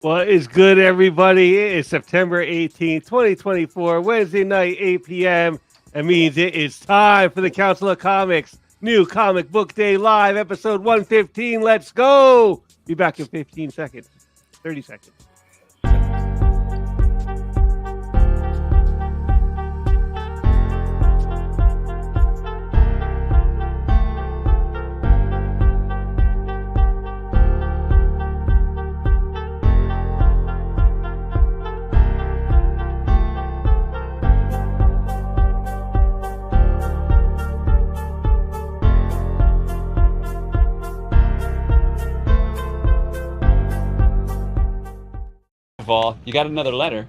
What is good, everybody? It is September 18th, 2024, Wednesday night, 8 p.m. That means it is time for the Council of Comics new Comic Book Day Live, episode 115. Let's go! Be back in 15 seconds, 30 seconds. All, you got another letter.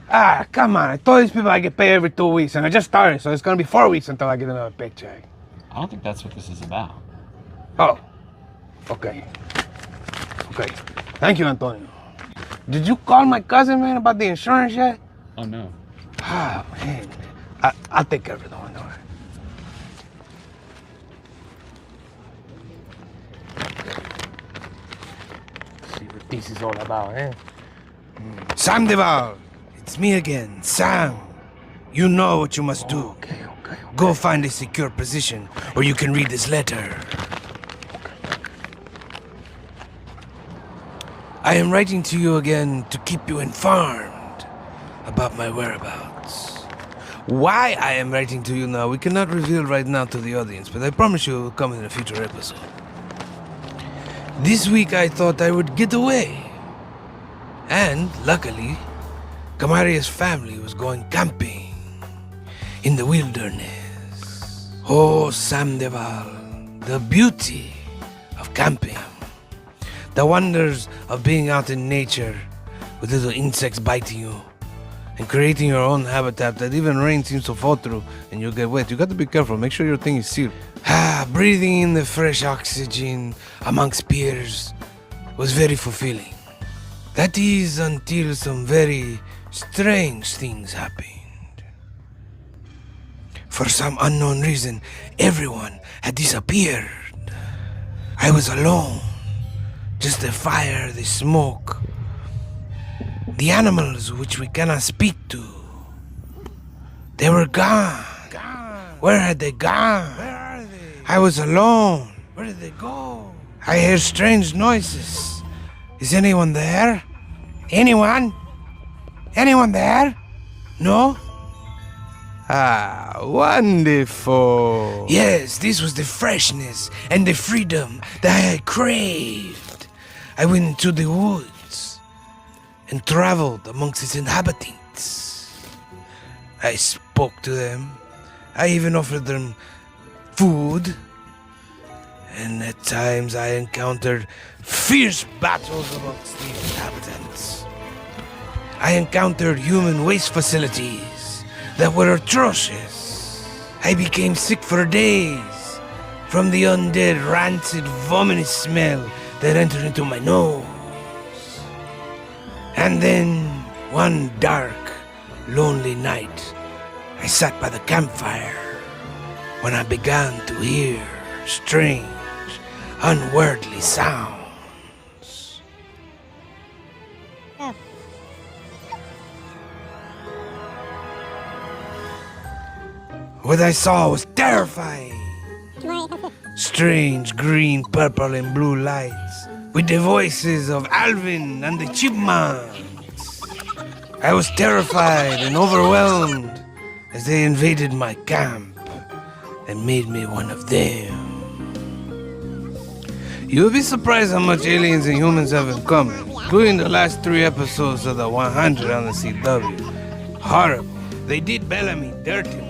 Ah, come on. I told these people I get paid every 2 weeks, and I just started, so it's gonna be 4 weeks until I get another paycheck. I don't think that's what this is about. Oh, okay. Okay. Thank you, Antonio. Did you call my cousin, man, about the insurance yet? Oh, no. Ah, man. I'll take care of it, don't worry. See what this is all about, eh? Sam Deval, it's me again, Sam. You know what you must do. Okay. Go find a secure position where you can read this letter. I am writing to you again to keep you informed about my whereabouts. Why I am writing to you now, we cannot reveal right now to the audience, but I promise you it will come in a future episode. This week I thought I would get away. And, luckily, Camaria's family was going camping in the wilderness. Oh, Sam Deval, the beauty of camping. The wonders of being out in nature with little insects biting you and creating your own habitat that even rain seems to fall through and you'll get wet. You got to be careful. Make sure your thing is sealed. Breathing in the fresh oxygen amongst peers was very fulfilling. That is until some very strange things happened. For some unknown reason, everyone had disappeared. I was alone. Just the fire, the smoke. The animals which we cannot speak to. They were gone. Where had they gone? Where are they? I was alone. Where did they go? I hear strange noises. Is anyone there? Anyone? Anyone there? No? Ah, wonderful. Yes, this was the freshness and the freedom that I craved. I went into the woods and traveled amongst its inhabitants. I spoke to them. I even offered them food. And at times I encountered fierce battles amongst these inhabitants. I encountered human waste facilities that were atrocious. I became sick for days from the undead, rancid, vominous smell that entered into my nose. And then, one dark, lonely night, I sat by the campfire when I began to hear strange, unworldly sounds. What I saw was terrifying. Strange green, purple, and blue lights with the voices of Alvin and the Chipmunks. I was terrified and overwhelmed as they invaded my camp and made me one of them. You'll be surprised how much aliens and humans have in common, including the last 3 episodes of the 100 on the CW. Horrible. They did Bellamy dirty.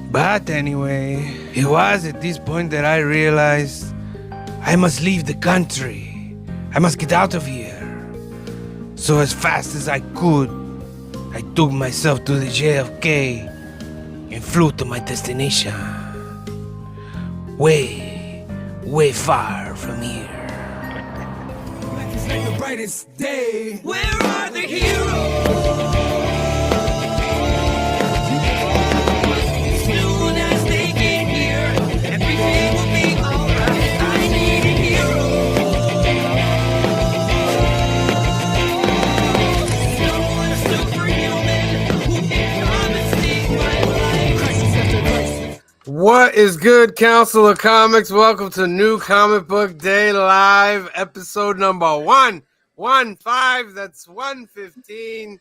But anyway, it was at this point that I realized I must leave the country. I must get out of here. So as fast as I could, I took myself to the JFK and flew to my destination. Way, way far from here. The brightest day. Where are the heroes? Soon as they get here, everything will be alright. I need a hero. What is good, Council of Comics? Welcome to New Comic Book Day Live, episode number 115. That's 115.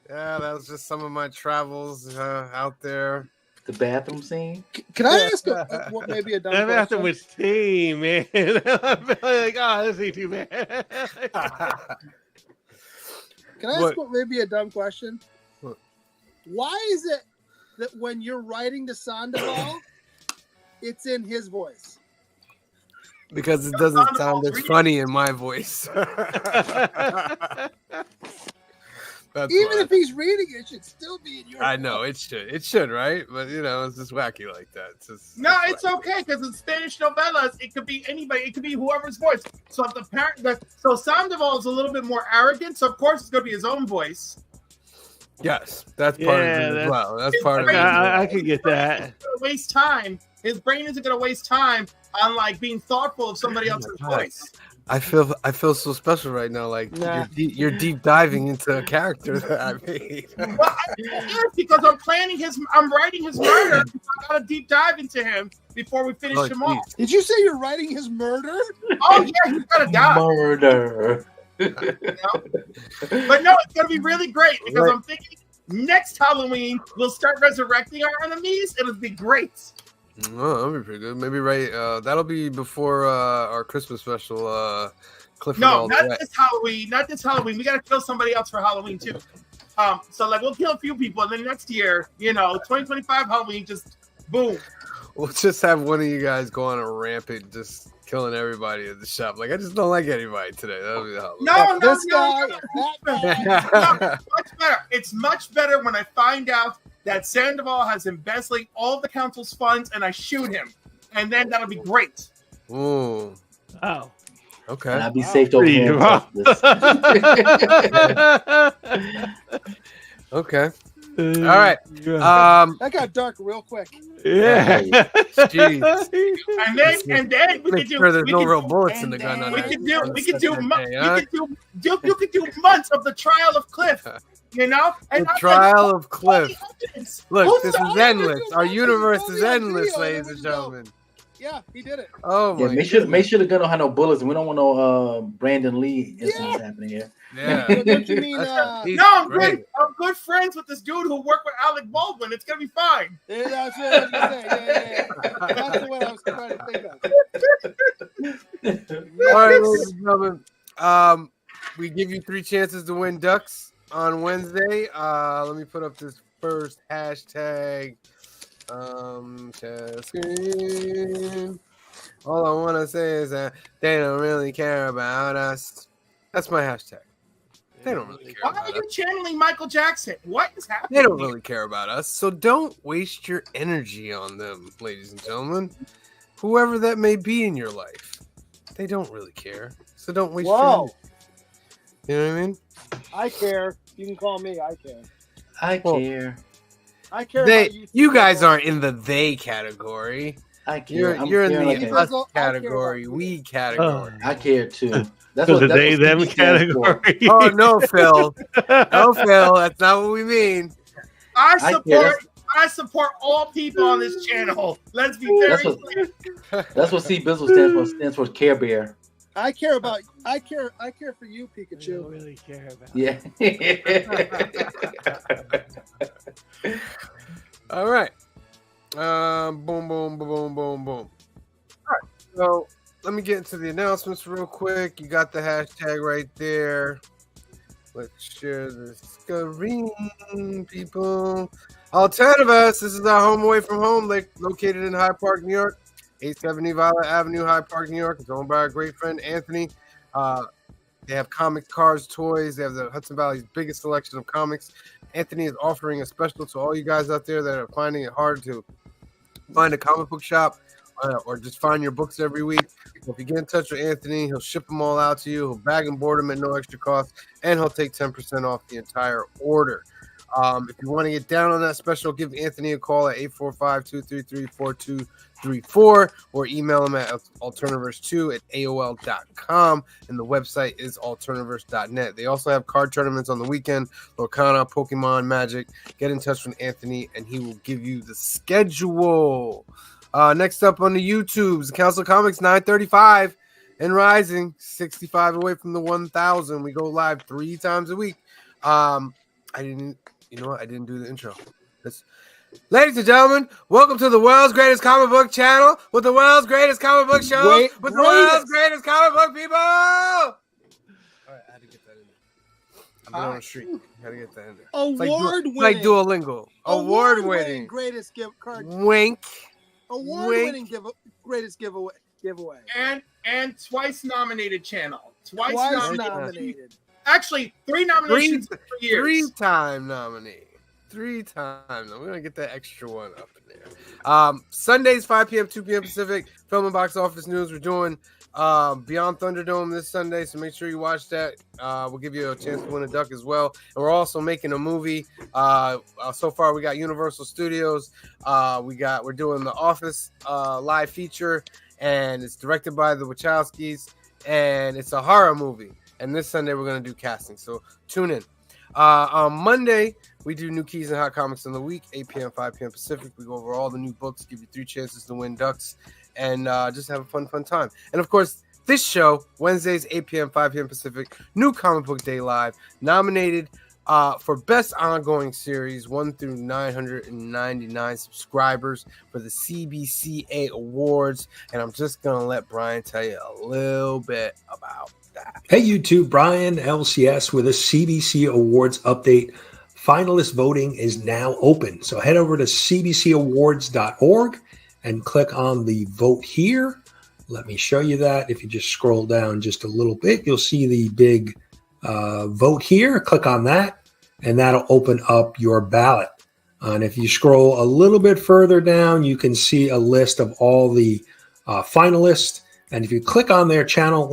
Yeah, that was just some of my travels out there. The bathroom scene. Can I ask what maybe a dumb That question? bathroom was team, man. I'm like, oh, this ain't too bad. Can I ask what maybe a dumb question? What? Why is it that when you're writing to Sandoval, it's in his voice? Because it doesn't sound as funny in my voice. That's Even why. if he's reading it, it should still be in your I know it should. It should, right? But you know, it's just wacky like that. No, it's okay because in Spanish novellas, it could be anybody. It could be whoever's voice. So if the parent, so Sandoval is a little bit more arrogant. So of course it's going to be his own voice. Yes, that's part of it as well. That's part of it. I can get that. He's gonna waste time. His brain isn't going to waste time on like being thoughtful of somebody else's voice. I feel so special right now. Like you're deep diving into a character that I made. Well, because I'm writing his murder. I got to deep dive into him before we finish him off. Did you say you're writing his murder? Oh yeah, he's got to die. Murder. You know? But no, it's gonna be really great because I'm thinking next Halloween we'll start resurrecting our enemies. It'll be great. Oh, that'll be pretty good. Maybe that'll be before our Christmas special. Cliff No, not this Halloween. Not this Halloween. We gotta kill somebody else for Halloween too. So like we'll kill a few people, and then next year, 2025 Halloween, just boom. We'll just have one of you guys go on a rampage, just killing everybody at the shop. Like I just don't like anybody today. That'll be the Halloween. No, This guy, that guy. much better. It's much better when I find out that Sandoval has embezzling all the council's funds, and I shoot him, and then that'll be great. Ooh. Oh. Okay. And I'd be safe over Pretty here. rough. Okay. All right. That got dark real quick. Yeah. Jeez. And then we Make could do. sure there's we no could- real bullets in the gun. On We that- could do. on We the could do. second You day, huh? could do months of the trial of Cliff. And The I'm trial like, of Cliff. Look, Who's this the- is endless. Our universe is Yeah, endless, yeah, ladies yeah. and gentlemen. Yeah, he did it. Oh Yeah, my make sure the gun don't have no bullets. We don't want no Brandon Lee incidents happening here. Yeah. Don't you mean? He's No, I'm great. good friends with this dude who worked with Alec Baldwin. It's gonna be fine. Yeah, that's what I was gonna say. Yeah. That's what I was trying to think of. All right, ladies and gentlemen. We give you 3 chances to win ducks on Wednesday. Let me put up this first hashtag. Share screen. All I want to say is that they don't really care about us. That's my hashtag. They don't really care Why about are you us. channeling Michael Jackson? What is happening? They don't really care about us. So don't waste your energy on them, ladies and gentlemen. Whoever that may be in your life. They don't really care. So don't waste your Whoa, energy. You know what I mean? I care. You can call me. I care. I care. I care. They, about you guys aren't in the they category. I care. You're in caring the like us I care category, about we category. I care too. That's So the that's they what them CB stands for. category. Oh no, Phil. No, Phil. That's not what we mean. I support all people on this channel. Let's be very That's what- clear. That's what C Bizzle stands for. Stands for Care Bear. I care about. I care for you, They don't Pikachu. really care about. Yeah. All right. Boom, boom, boom, boom, boom, boom. All right. So let me get into the announcements real quick. You got the hashtag right there. Let's share the screen, people. All 10 of us. This is our home away from home, located in Hyde Park, New York. 870 Violet Avenue, Hyde Park, New York. It's owned by our great friend Anthony. They have comic cards, toys. They have the Hudson Valley's biggest selection of comics. Anthony is offering a special to all you guys out there that are finding it hard to find a comic book shop or just find your books every week. So if you get in touch with Anthony, he'll ship them all out to you. He'll bag and board them at no extra cost, and he'll take 10% off the entire order. If you want to get down on that special, give Anthony a call at 888-866-8234 or email them at alterniverse2@aol.com, and the website is alterniverse.net. They also have card tournaments on the weekend, Lorcana, Pokemon, Magic. Get in touch with Anthony and he will give you the schedule. Next up on the YouTubes, Council Comics 935 and rising, 65 away from the 1,000. We go live 3 times a week. I didn't do the intro. Ladies and gentlemen, welcome to the world's greatest comic book channel with the world's greatest comic book show with the world's greatest comic book people. All right, I had to get that in there. I've been on a streak. I had to get that in there. Award-winning. Like Duolingo. Award-winning greatest card. Wink. Award-winning greatest giveaway. And twice nominated channel. Twice nominated. Actually, 3 nominations for years. 3-time nominee. 3 times. We're gonna get that extra one up in there. Sundays, 5 p.m., 2 p.m. Pacific. Film and box office news. We're doing Beyond Thunderdome this Sunday, so make sure you watch that. We'll give you a chance to win a duck as well. And we're also making a movie. So far, we got Universal Studios. We're doing The Office live feature, and it's directed by the Wachowskis, and it's a horror movie. And this Sunday, we're gonna do casting. So tune in. On Monday, we do New Keys and Hot Comics in the Week, 8 p.m., 5 p.m. Pacific. We go over all the new books, give you 3 chances to win ducks, and just have a fun time. And, of course, this show, Wednesdays, 8 p.m., 5 p.m. Pacific, New Comic Book Day Live, nominated for Best Ongoing Series, 1 through 999 subscribers for the CBCA Awards. And I'm just going to let Brian tell you a little bit about that. Hey, YouTube, Brian LCS with a CBC Awards update. Finalist voting is now open. So head over to cbcawards.org and click on the vote here. Let me show you that. If you just scroll down just a little bit, you'll see the big vote here. Click on that, and that'll open up your ballot. And if you scroll a little bit further down, you can see a list of all the finalists. And if you click on their channel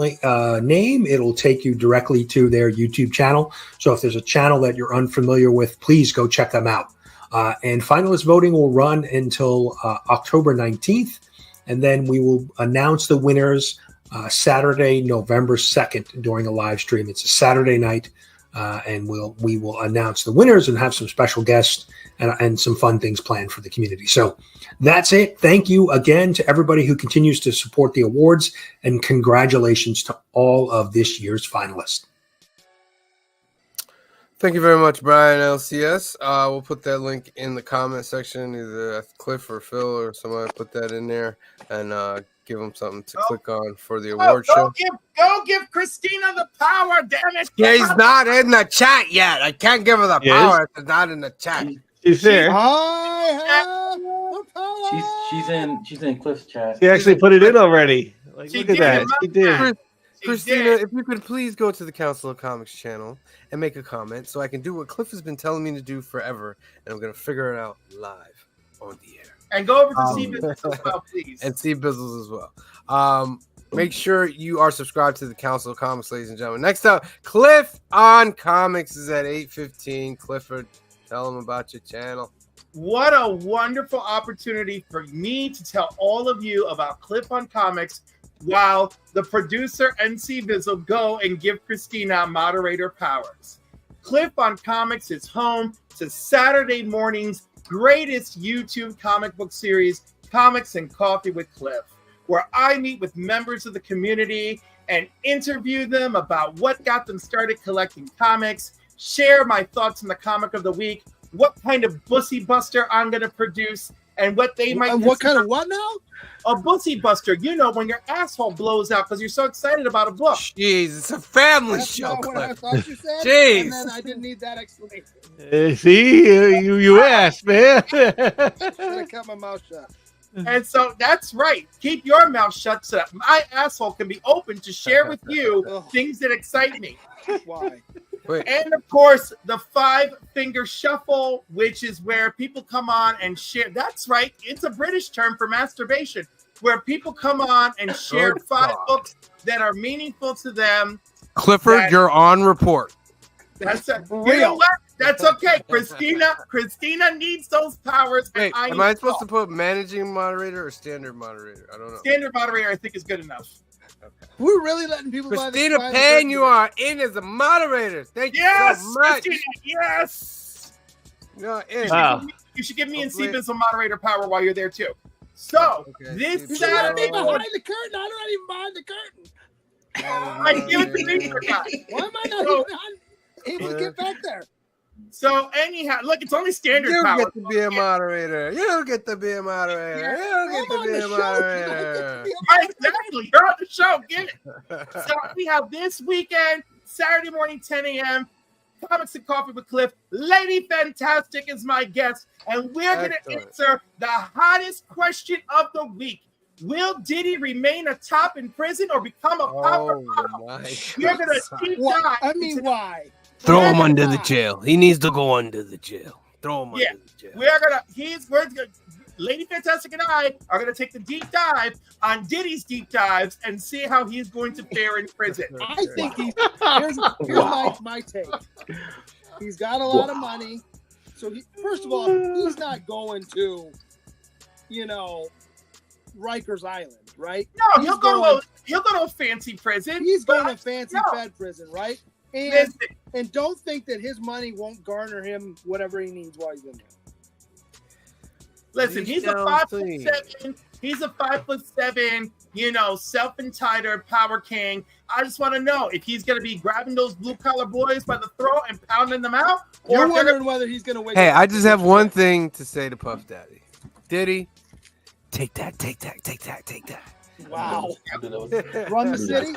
name, it'll take you directly to their YouTube channel. So if there's a channel that you're unfamiliar with, please go check them out. And finalist voting will run until October 19th. And then we will announce the winners Saturday, November 2nd during a live stream. It's a Saturday night. And we will announce the winners and have some special guests and some fun things planned for the community. So that's it. Thank you again to everybody who continues to support the awards, and congratulations to all of this year's finalists. Thank you very much, Brian LCS. We'll put that link in the comment section. Either Cliff or Phil or somebody put that in there, and give them something to click on for the award show. Go give Christina the power, damn it. She's not in the chat yet. I can't give her the power. She's not in the chat. She's there. She's in Cliff's chat. She actually put it in already. Like, She look at did. that. She did. Christina, if you could please go to the Council of Comics channel and make a comment so I can do what Cliff has been telling me to do forever, and I'm going to figure it out live on the air. And go over to C Business as well, please. And C Bizzles as well. Make sure you are subscribed to the Council of Comics, ladies and gentlemen. Next up, Cliff on Comics is at 8:15. Clifford, tell them about your channel. What a wonderful opportunity for me to tell all of you about Cliff on Comics while the producer NCBD will go and give Christina moderator powers. Cliff on Comics is home to Saturday morning's greatest YouTube comic book series, Comics and Coffee with Cliff, where I meet with members of the community and interview them about what got them started collecting comics, share my thoughts on the comic of the week, what kind of bussy buster I'm going to produce, and what they might. What kind of what now? A bussy buster. You know, when your asshole blows out because you're so excited about a book. Jeez, it's a family That's show, not what I Cliff. thought you said. Jeez. And then I didn't need that explanation. See, you asked, man. I kept my mouth shut. And so that's right. Keep your mouth shut so that my asshole can be open to share with you things that excite me. Why? Wait. And of course, the 5-finger shuffle, which is where people come on and share. That's right. It's a British term for masturbation, where people come on and share 5 books that are meaningful to them. Clifford, that- you're on report. That's a, you know what? That's okay. Christina needs those powers. Wait, and am I supposed to put managing moderator or standard moderator? I don't know. Standard moderator, I think, is good enough. We're really letting people buy the Christina buy the Payne, curtain. you are in as a moderator. Thank Yes, you so much. Christina, yes. You're in. Wow. You should give me and Hopefully- Stephen some moderator power while you're there too. So Okay, this Steve, You should let me Saturday behind morning, the curtain. I'm not even behind the curtain. I give it to me for God. Why am I not So- even able to get back there? So anyhow, look, it's only standard You power. get to be a moderator. You get to be a moderator. You get to be a moderator. Right, exactly. You're on the show. Get it. So we have this weekend, Saturday morning, 10 a.m. Comics and Coffee with Cliff. Lady Fantastic is my guest, and we're going to Excellent. answer the hottest question of the week. Will Diddy remain a top in prison or become a popper? Oh my We're going to deep Why? dive. I mean, into- why? Throw him Why? under the jail. He needs to go under the jail. Throw him Yeah. under the jail. we're gonna Lady Fantastic and I are gonna take the deep dive on Diddy's deep dives and see how he's going to fare in prison. I think here's my take. He's got a lot of money. So first of all, he's not going to, Rikers Island, right? No, He's he'll go to a fancy prison. He's but going to fancy no. Fed prison, right? And Listen, and don't think that his money won't garner him whatever he needs while he's in there. Listen, he's a down 5'7". He's a 5'7", self-entitled power king. I just want to know if he's going to be grabbing those blue-collar boys by the throat and pounding them out, or You're if they're wondering whether he's going to wake Hey, up. I just have one thing to say to Puff Daddy. Diddy, take that. Wow. Run Run the city?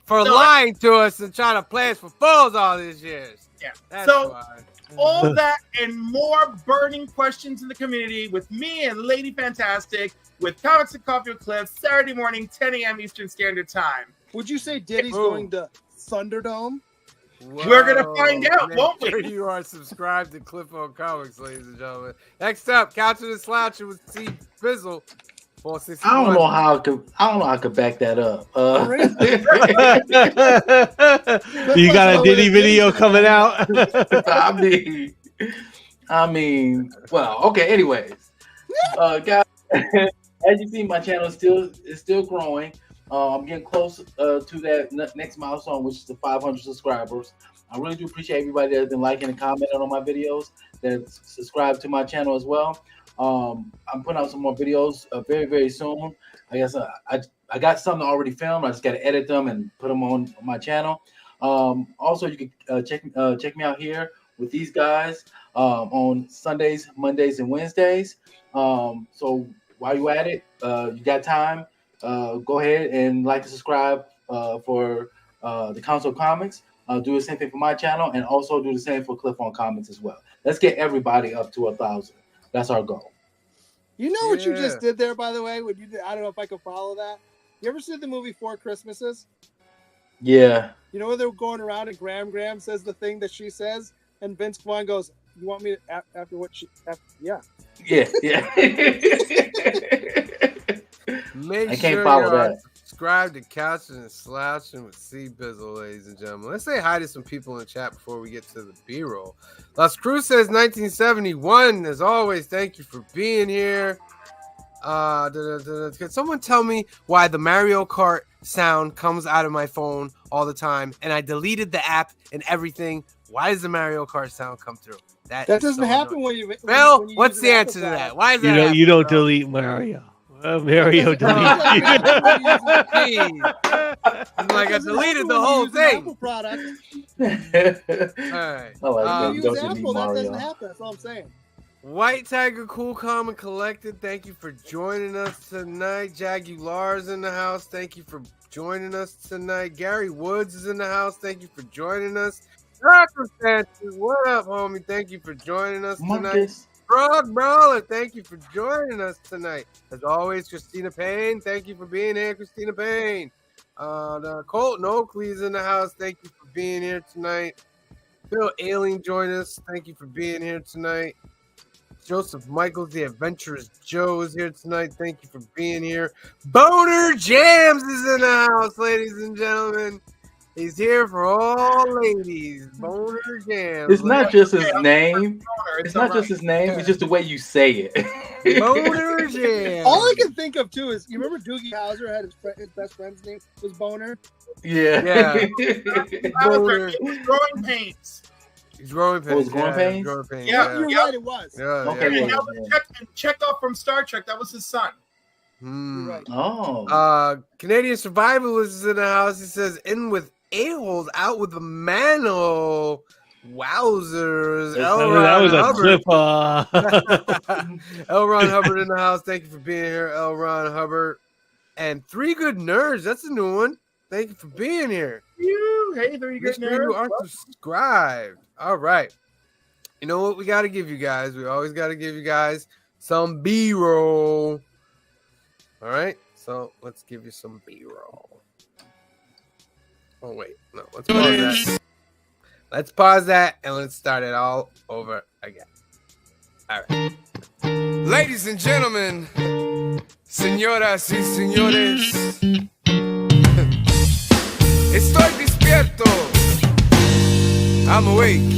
For So- lying to us and trying to play us for fools all these years. Yeah. That's So- why. all that and more burning questions in the community with me and Lady Fantastic with Comics and Coffee with Cliff, Saturday morning, 10 a.m. Eastern Standard Time. Would you say Diddy's Boom. going to Thunderdome? We're gonna find out, Make won't we? sure you are subscribed to Cliff on Comics, ladies and gentlemen. Next up, Couching and Slouching with C. Bizzle. I don't know how I could back that up. You got a Diddy video coming out? I mean, well, okay. Anyways, guys, as you see, my channel is still growing. I'm getting close to that next milestone, which is the 500 subscribers. I really do appreciate everybody that's been liking and commenting on my videos, that's subscribed to my channel as well. I'm putting out some more videos very, very soon. I guess I got something already filmed. I just got to edit them and put them on my channel. Also, you can check me out here with these guys on Sundays, Mondays, and Wednesdays. So while you're at it, you got time, go ahead and like and subscribe for the Council of Comics. Do the same thing for my channel, and also do the same for Cliff on Comics as well. Let's get everybody up to 1,000. That's our goal. You know what you Yeah. just did there, by the way? When you did, I don't know if I could follow that. You ever see the movie Four Christmases? Yeah. You know where they're going around and Graham says the thing that she says, and Vince Vaughn goes, "You want me to after what she?" Yeah. Yeah. Make I can't sure follow you're that. subscribed to Couching and Slouching with C. Bizzle, ladies and gentlemen. Let's say hi to some people in the chat before we get to the B-roll. Las Cruz says 1971. As always, thank you for being here. Can someone tell me why the Mario Kart sound comes out of my phone all the time, and I deleted the app and everything? Why does the Mario Kart sound come through? That is doesn't so happen annoying. when you. Phil, when you what's use the an answer to Apple that? Why is that? You happening, don't Phil? delete Mario. Mario deletes Jeez. I'm like, I Doesn't deleted happen the when you whole use an thing. Apple product. All right. I like that. When you Don't use delete Apple, that Mario. doesn't happen. That's all I'm saying. White Tiger Cool Calm and Collected, thank you for joining us tonight. Jagular's in the house, thank you for joining us tonight. Gary Woods is in the house, thank you for joining us. Circumstances, what up, homie? Thank you for joining us tonight. Marcus. Frog Brawler, thank you for joining us tonight. As always, Christina Payne, thank you for being here, Christina Payne. Colton Oakley's in the house, thank you for being here tonight. Phil Ailing joined us, thank you for being here tonight. Joseph Michaels, the Adventurous Joe, is here tonight. Thank you for being here. Boner Jams is in the house, ladies and gentlemen. He's here for all ladies. Boner jams. It's not just his name. Boner, It's not just his name. It's just the way you say it. Boner jams. All I can think of too is you remember Doogie Howser had his best friend's name was Boner. Yeah. Boner. Growing pains. He's growing pains. Oh, it's growing pains? Growing pains. Yeah. You're right, it was. Yeah, Okay, yeah. And that was Chekhov from Star Trek. That was his son. Hmm. You're right. Oh. Canadian Survivalist is in the house. He says, in with a-holes, out with the manhole. Wowzers. That was a clip. L. Ron Hubbard in the house. Thank you for being here, L. Ron Hubbard. And Three Good Nerds. That's a new one. Thank you for being here. Hey, there you go. Make sure you are subscribed. All right. You know what we got to give you guys? We always got to give you guys some B-roll. All right. So let's give you some B-roll. Oh, wait. No, let's pause that. Let's pause that and let's start it all over again. All right. Ladies and gentlemen, señoras y señores, estoy despierto. I'm awake.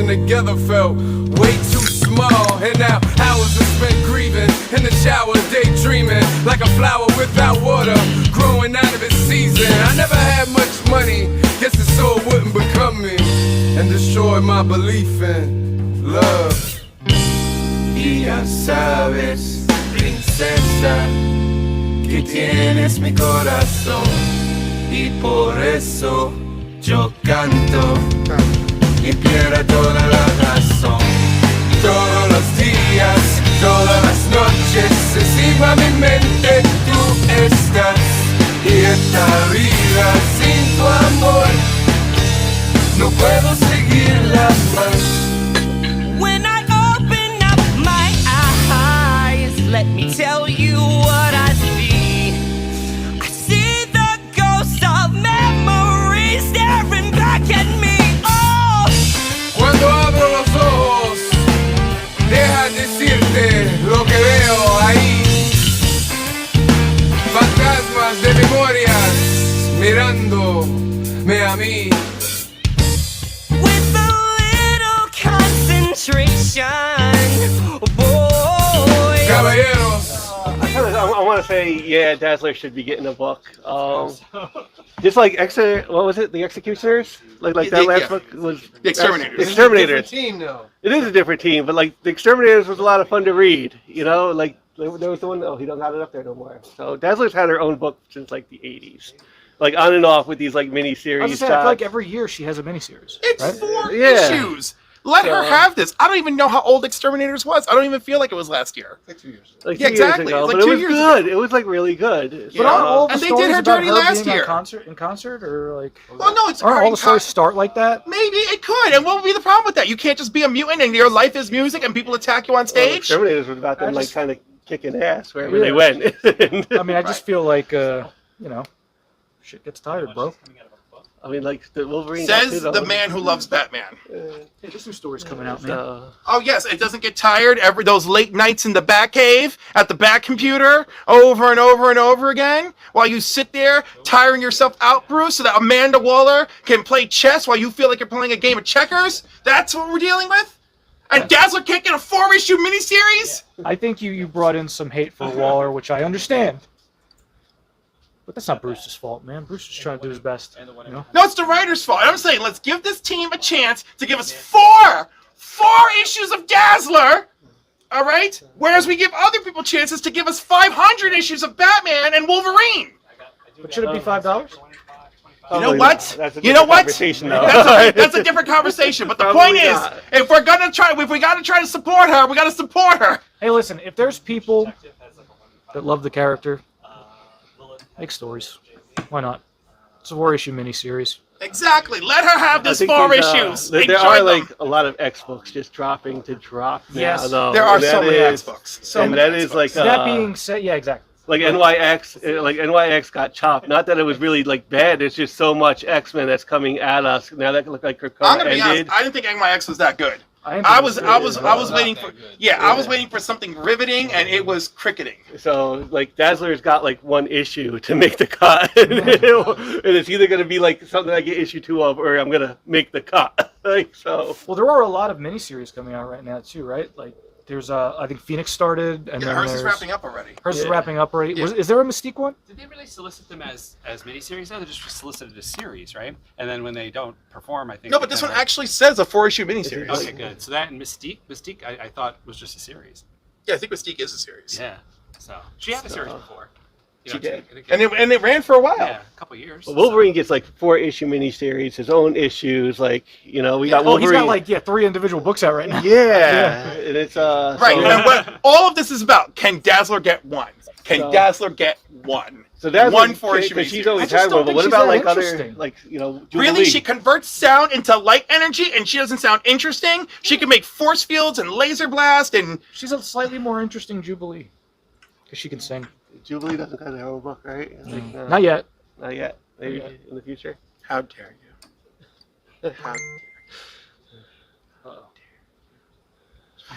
Together felt way too small, and now hours are spent grieving in the shower, daydreaming like a flower without water, growing out of its season. I never had much money, guess the soul wouldn't become me, and destroy my belief in love. Y ya sabes, princesa, que tienes mi corazón, y por eso yo canto. Y pierde toda la razón. Todos los días, todas las noches, encima mi mente tú estás. Y esta vida sin tu amor, no puedo seguirla más. When I open up my eyes, let me tell you what I see. I see the ghost of memories staring back at me. Cuando abro los ojos, deja decirte lo que veo ahí. Fantasmas de memorias mirándome a mí. With a little concentration, boy. Caballeros. I want to say, yeah, Dazzler should be getting a book. Just like what was it? The Executioners? Like that last book was The Exterminators. The Exterminators. Team, though. It is a different team, but like the Exterminators was a lot of fun to read. You know, like there was the one. Oh, he don't got it up there no more. So Dazzler's had her own book since like the '80s, like on and off with these like mini I was series. just saying, I feel like every year she has a miniseries. It's right? 4 Yeah. issues. Let her have this. I don't even know how old Exterminators was. I don't even feel like it was last year. Like 2 years. Like Yeah, 2 years exactly. ago, It's like but it 2 was years good. It was like really good. But aren't all the And they stories did her about dirty her last being year. in concert, or like? Well, no, it's Aren't all the stories start like that? Maybe it could. And what would be the problem with that? You can't just be a mutant and your life is music and people attack you on Well, stage? Exterminators was about them I like just- kind of kicking ass wherever Yeah. they went. I mean, I just feel like shit gets tired, bro. I mean, like the Wolverine. got Says to the man who loves Batman. Hey, there's new stories coming out, man. So, Oh yes, it doesn't get tired. Those late nights in the Batcave at the Bat computer over and over and over again, while you sit there tiring yourself out, Bruce, so that Amanda Waller can play chess while you feel like you're playing a game of checkers. That's what we're dealing with. And Dazzler can't get a 4-issue miniseries? I think you brought in some hate for Waller, which I understand. But that's not Bruce's fault, man. Bruce is trying to do his best. You know? No, it's the writer's fault. I'm saying let's give this team a chance to give us four issues of Dazzler. All right? Whereas we give other people chances to give us 500 issues of Batman and Wolverine. But should it be $5? You know what? That's a you know what? conversation, though. That's a different conversation. But the point is, if we gotta try to support her, we gotta support her. Hey, listen, if there's people that love the character, make stories. Why not? It's a 4-issue miniseries. Exactly. Let her have this 4 issues. There are like a lot of X books just dropping to drop. Yes, there are so many X books. And that is like that being said, yeah, exactly. Like NYX got chopped. Not that it was really like bad. There's just so much X-Men that's coming at us now that look like I'm Krakoa gonna be honest. ended. I didn't think NYX was that good. I was waiting for I was waiting for something riveting, and it was cricketing. So like Dazzler's got like 1 issue to make the cut, and it's either gonna be like something I get issue 2 of, or I'm gonna make the cut. Like so. Well, there are a lot of miniseries coming out right now too, right? Like there's I think Phoenix started, and then hers is wrapping up already. Hers is wrapping up already. Yeah. Is there a Mystique one? Did they really solicit them as miniseries? No, they just solicited a series, right? And then when they don't perform, I think. No, but this one actually says a 4-issue miniseries. Okay, good. So that and Mystique, I thought was just a series. Yeah, I think Mystique is a series. Yeah. So she had a series before. She did. And it ran for a while. Yeah, a couple years. Well, Wolverine gets like 4-issue miniseries, his own issues. Like we got Wolverine. Oh, he's got like 3 individual books out right now. Yeah, and it's right. So, and what all of this is about: can Dazzler get 1? Can Dazzler get 1? So that's 1 4-issue miniseries. She's miniseries. always had one. But what about like other Jubilee? Really, she converts sound into light energy, and she doesn't sound interesting. She can make force fields and laser blast, and she's a slightly more interesting Jubilee because she can sing. Jubilee doesn't have her own book, right? Like, Not yet. Not yet. Maybe in the future. How dare you? How dare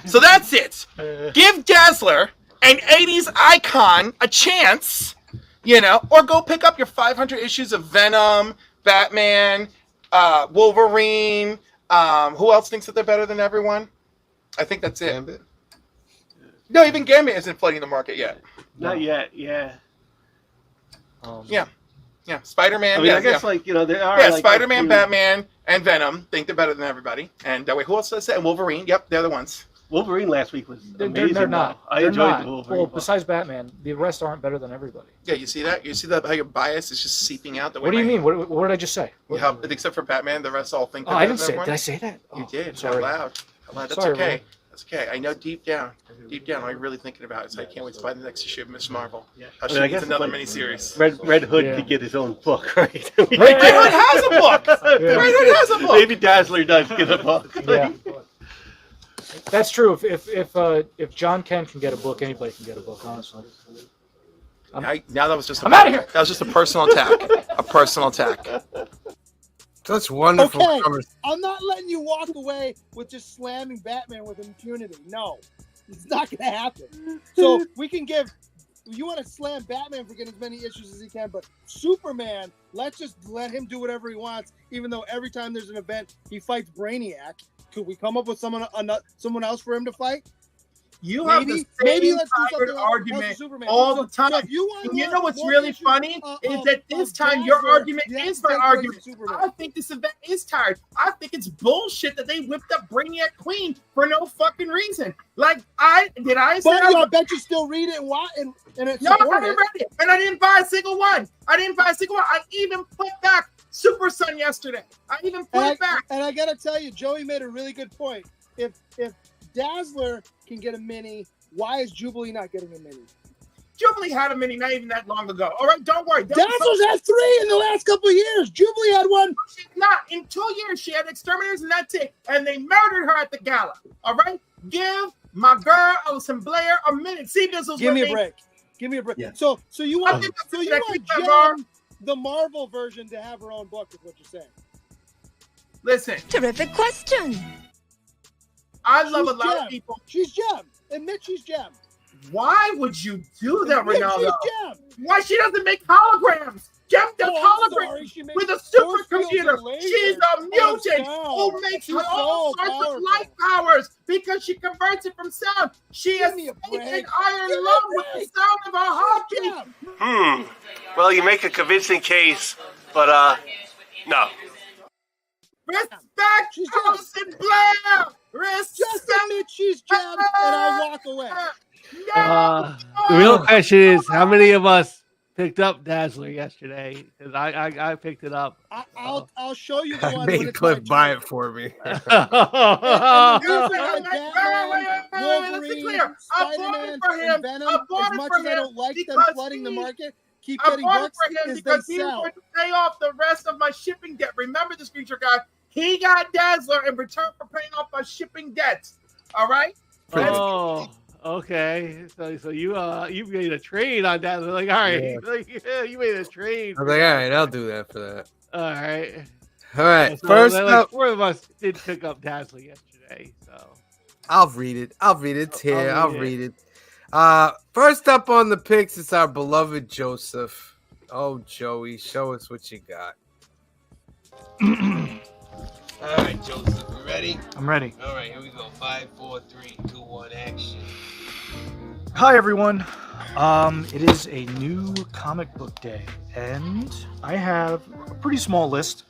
you? So that's it. Give Dazzler, an 80s icon, a chance, or go pick up your 500 issues of Venom, Batman, Wolverine. Who else thinks that they're better than everyone? I think that's it. Gambit? No, even Gambit isn't flooding the market yet. Not yet, yeah. Yeah. Spider-Man. I mean, yeah, I guess yeah. like there are. Yeah, like, Spider-Man, Batman, and Venom think they're better than everybody. And wait, who else did I say? And Wolverine. Yep, they're the ones. Wolverine last week was amazing. They're not. I enjoyed the Wolverine. Well, besides Batman, the rest aren't better than everybody. Yeah, you see that? You see that how your bias is just seeping out? What do you mean? What did I just say? Except for Batman, the rest all think. I didn't say it. Did I say that? You did. Sorry. Out loud. That's sorry, okay. man. That's okay. I know deep down, all you're really thinking about is I can't wait to buy the next issue of Miss Marvel. How she needs another miniseries. Red Hood could get his own book, right? Red Hood has a book. Red Hood has a book. Maybe Dazzler does get a book. Yeah. That's true. If John Kent can get a book, anybody can get a book. Honestly. Now that was just. I'm out of here. That was just a personal attack. A personal attack. That's wonderful. Okay, I'm not letting you walk away with just slamming Batman with impunity. No, it's not going to happen. So we can give. You want to slam Batman for getting as many issues as he can, but Superman, let's just let him do whatever he wants. Even though every time there's an event, he fights Brainiac. Could we come up with someone else for him to fight? You have the same argument all the time. You know what's really funny is that this time your argument is my argument. I think this event is tired. I think it's bullshit that they whipped up Brainiac Queen for no fucking reason. Like I bet you still read it and watch and no, I haven't read it, and I didn't buy a single one. I even put back Super Sun yesterday. I even put it back. And I gotta tell you, Joey made a really good point. If Dazzler can get a mini, why is Jubilee not getting a mini? Jubilee had a mini not even that long ago. All right, don't worry. Dazzler's had 3 in the last couple of years. Jubilee had 1. She's not. In 2 years, she had Exterminators and that's it. And they murdered her at the gala. All right? Give my girl Alison Blair a minute. See, this was Give me a break. Yeah. So you want Jen, the Marvel version, to have her own book, is what you're saying. Listen. Terrific question. I love a lot of people. She's Gem. Admit she's Gem. Why would you do that, Admit Ronaldo? She's Gem. Why she doesn't make holograms? Get the Oh, I'm hologram sorry. She makes with a force fields supercomputer. and lasers She's a on a mutant sound. who makes She's all so sorts of powerful. life powers because she converts it from sound. She Give is me a in break. iron Give me love a with the break. sound of her heartbeat. Well, you make a convincing case, but no. Respect She's Alison Blair. Respect. Just admit she's jabbed, and I'll walk away. The real question is, how many of us picked up Dazzler yesterday? Because I picked it up. I'll show you the I one when made it's Cliff my buy turn. it for me. And You the said, like Batman, let's be clear. I bought it Spider-Man, for him. and Venom, I bought as it much for as I him don't like them because flooding the market, keep I getting bought it books, for him is they because he was sell. going to pay off the rest of my shipping debt. Remember this creature guy? He got Dazzler in return for paying off my shipping debts. All right? Oh, okay. So you made a trade on Dazzler. Like, all right, Yeah. like, yeah, you made a trade. I was like, all right, I'll do that for that. All right. All right, So, first like, up, 4 of us did pick up Dazzler yesterday. So I'll read it. It's here. I'll I'll read read it. First up on the picks is our beloved Joseph. Oh, Joey, show us what you got. All right, Joseph, you ready? I'm ready. All right, here we go. 5, 4, 3, 2, 1, action. Hi everyone. It is a new comic book day, and I have a pretty small list.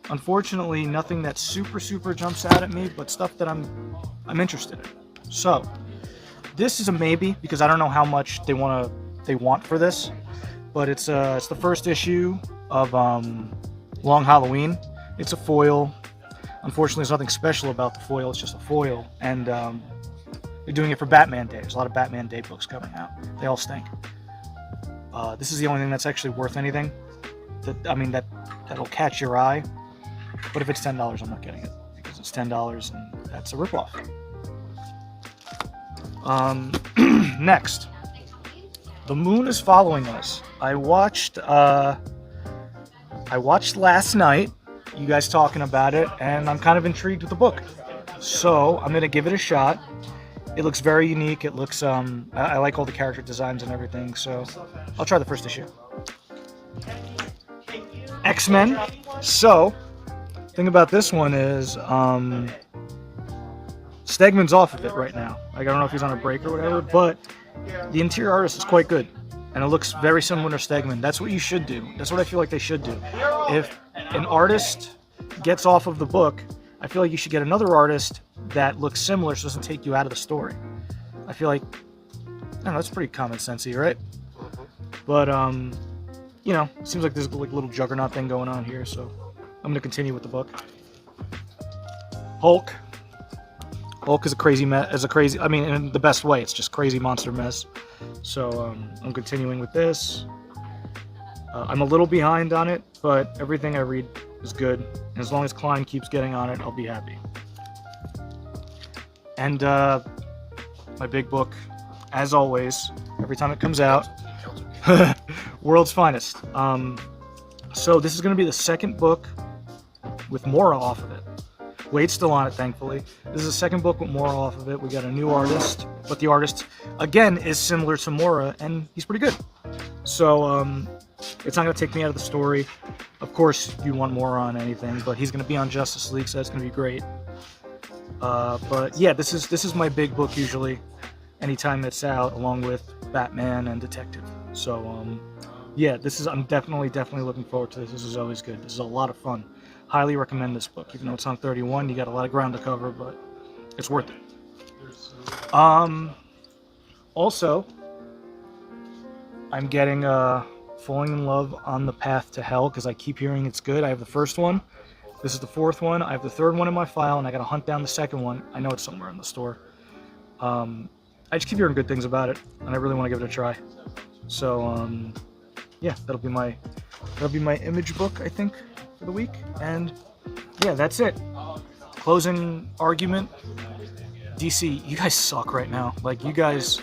Unfortunately, nothing that super jumps out at me, but stuff that I'm interested in. So, this is a maybe because I don't know how much they want for this, but it's the first issue of Long Halloween. It's a foil. Unfortunately, there's nothing special about the foil. It's just a foil, and they're doing it for Batman Day. There's a lot of Batman Day books coming out. They all stink. This is the only thing that's actually worth anything. That'll catch your eye. But if it's $10, I'm not getting it because it's $10, and that's a ripoff. Next, The Moon is Following Us. I watched last night. You guys talking about it, and I'm kind of intrigued with the book. So I'm gonna give it a shot. It looks very unique. It looks I like all the character designs and everything. So I'll try the first issue. X-Men. So thing about this one is Stegman's off of it right now. Like, I don't know if he's on a break or whatever, but the interior artist is quite good, and it looks very similar to Stegman. That's what you should do. That's what I feel like they should do. If an artist gets off of the book, I feel like you should get another artist that looks similar, so it doesn't take you out of the story. I feel like, I don't know, that's pretty common sensey, right? But you know, it seems like there's like a little juggernaut thing going on here, so I'm gonna continue with the book. Hulk is a crazy mess. I mean, in the best way. It's just crazy monster mess. So I'm continuing with this. I'm a little behind on it, but everything I read is good. And as long as Klein keeps getting on it, I'll be happy. And my big book, as always, every time it comes out, World's Finest. So this is going to be the second book with Mora off of it. Wade's still on it, thankfully. This is the second book with Mora off of it. We got a new artist, but the artist, again, is similar to Mora, and he's pretty good. So it's not going to take me out of the story. Of course, you want Mora on anything, but he's going to be on Justice League, so that's going to be great. But yeah, this is my big book usually, anytime it's out, along with Batman and Detective. So yeah, I'm definitely looking forward to this. This is always good. This is a lot of fun. Highly recommend this book. Even though it's on 31, you got a lot of ground to cover, but it's worth it. Also, I'm getting Falling in Love on the Path to Hell because I keep hearing it's good. I have the first one. This is the fourth one. I have the third one in my file, and I got to hunt down the second one. I know it's somewhere in the store. I just keep hearing good things about it, and I really want to give it a try. So yeah, that'll be my image book, I think, for the week. And yeah, that's it. Closing argument. DC, you guys suck right now. Like, you guys,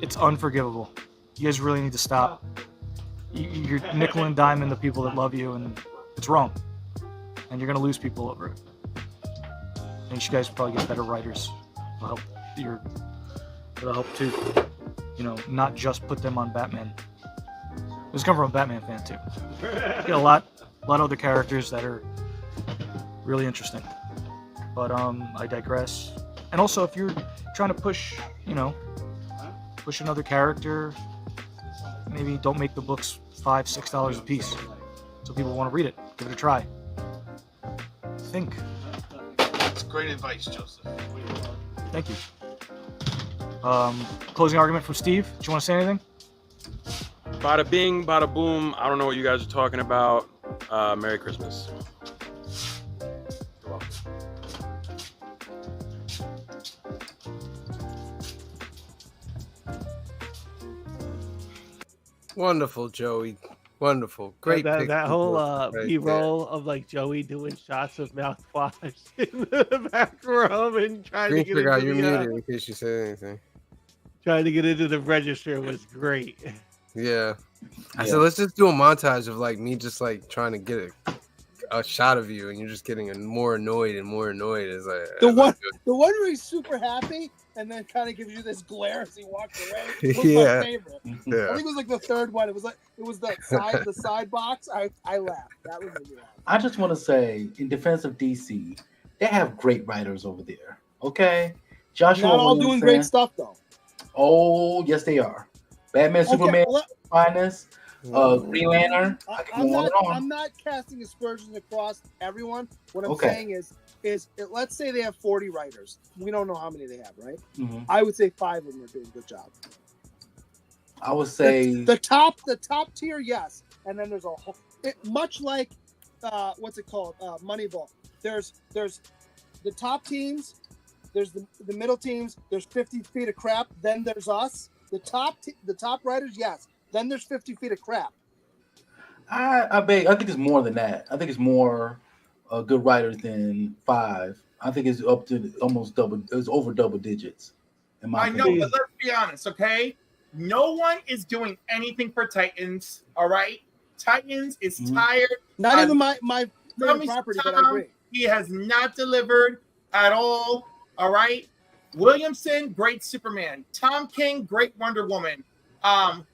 it's unforgivable. You guys really need to stop. You're nickel and diming the people that love you, and it's wrong. And you're gonna lose people over it. And you guys probably get better writers. It'll help too. You know, not just put them on Batman. This comes from a Batman fan too. Get a lot of other characters that are really interesting. But I digress. And also, if you're trying to push another character, maybe don't make the books $5-6 a piece, so people want to read it. Give it a try. Think. That's great advice, Joseph. Thank you. Closing argument from Steve. Do you want to say anything? Bada bing, bada boom. I don't know what you guys are talking about. Merry Christmas. Wonderful, Joey. Wonderful. Great. That whole right B-roll of like Joey doing shots of mouthwash in the back room and trying to get Figure out you're into muted in case you say anything. trying to get into the register was great. Yeah. I said, let's just do a montage of like me just like trying to get a shot of you, and you're just getting more annoyed and more annoyed. Is like the one where he's super happy and then kind of gives you this glare as he walks away. Was my favorite. Yeah. I think it was like the third one. It was the side box. I laughed. That was really laugh. I just want to say, in defense of DC, they have great writers over there. Okay, Joshua. Not all doing great stuff though. Oh yes, they are. Batman, Superman, finest. Green Lantern. I'm not casting aspersions across everyone. What I'm saying is let's say they have 40 writers. We don't know how many they have, right? Mm-hmm. I would say 5 of them are doing a good job. I would say the top tier, yes. And then there's a whole much like what's it called? Moneyball. There's the top teams, there's the middle teams, there's 50 feet of crap, then there's us. The top writers, yes. Then there's 50 feet of crap. I think it's more than that. I think it's more good writers than 5. I think it's up to almost double. It's over double digits. I know, but let's be honest, okay? No one is doing anything for Titans. All right, Titans is tired. Not even my property, but I agree. He has not delivered at all. All right, Williamson, great Superman. Tom King, great Wonder Woman.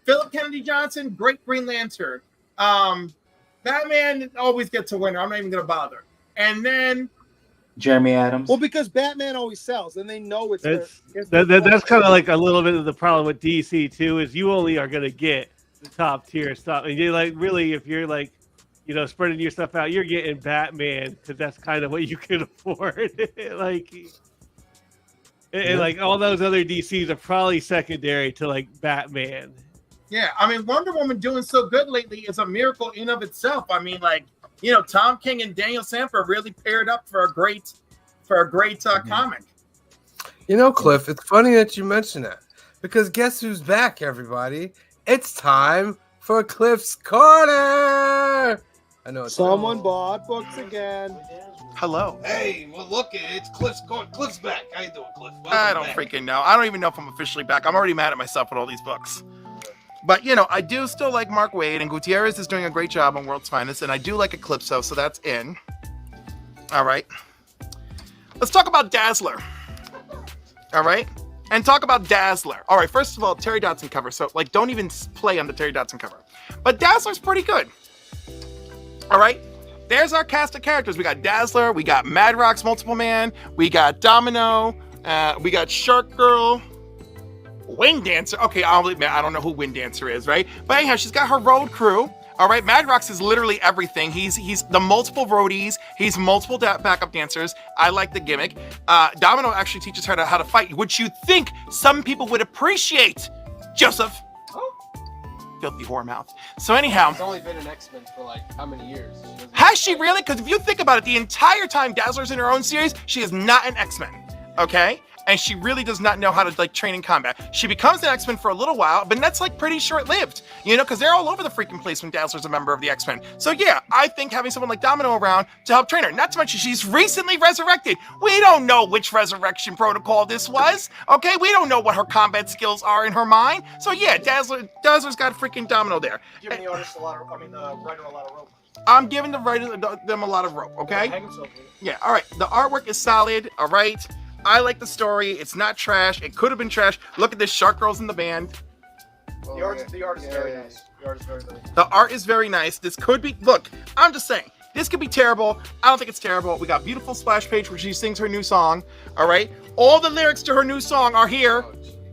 Philip Kennedy Johnson, great Green Lantern. Batman always gets a winner. I'm not even gonna bother. And then Jeremy Adams. Well, because Batman always sells, and they know it's that's kind of like a little bit of the problem with DC too. Is you only are gonna get the top tier stuff, and you like really if you're like spreading your stuff out, you're getting Batman because that's kind of what you can afford. And like all those other DCs are probably secondary to like Batman. Yeah, I mean Wonder Woman doing so good lately is a miracle in of itself. I mean, Tom King and Daniel Sanford really paired up for a great comic. Cliff, it's funny that you mention that because guess who's back, everybody? It's time for Cliff's Corner. I know someone bought books again. Hello. Hey, well, look, it's Cliff's going. Cliff's back. How you doing, Cliff? I don't freaking know. I don't even know if I'm officially back. I'm already mad at myself with all these books. But, I do still like Mark Waid, and Gutierrez is doing a great job on World's Finest, and I do like Eclipso, so that's in. All right. Let's talk about Dazzler. All right? And talk about Dazzler. All right, first of all, Terry Dodson cover, so, don't even play on the Terry Dodson cover. But Dazzler's pretty good. All right? There's our cast of characters. We got Dazzler, we got Madrox Multiple Man, we got Domino, we got Shark Girl, Wind Dancer. Okay, I'll admit, I don't know who Wind Dancer is, right? But anyhow, she's got her road crew. All right, Madrox is literally everything. He's the multiple roadies. He's multiple backup dancers. I like the gimmick. Domino actually teaches her how to fight, which you think some people would appreciate, Joseph. Filthy whore mouth. So anyhow, She's only been an X-Men for how many years? Has she really? Because if you think about it, the entire time Dazzler's in her own series, she is not an X-Men. Okay? And she really does not know how to train in combat. She becomes an X-Men for a little while, but that's pretty short-lived, because they're all over the freaking place when Dazzler's a member of the X-Men. So yeah, I think having someone like Domino around to help train her. Not to mention she's recently resurrected. We don't know which resurrection protocol this was. Okay, we don't know what her combat skills are in her mind. So yeah, Dazzler's got freaking Domino there. Giving the artist writer a lot of rope. I'm giving the writer them a lot of rope. Okay. Yeah. All right. The artwork is solid. All right. I like the story. It's not trash. It could have been trash. Look at this. Shark Girl's in the band. The art is very nice. The art is very nice. The art is very nice. This could be. Look, I'm just saying. This could be terrible. I don't think it's terrible. We got beautiful splash page where she sings her new song. All right. All the lyrics to her new song are here,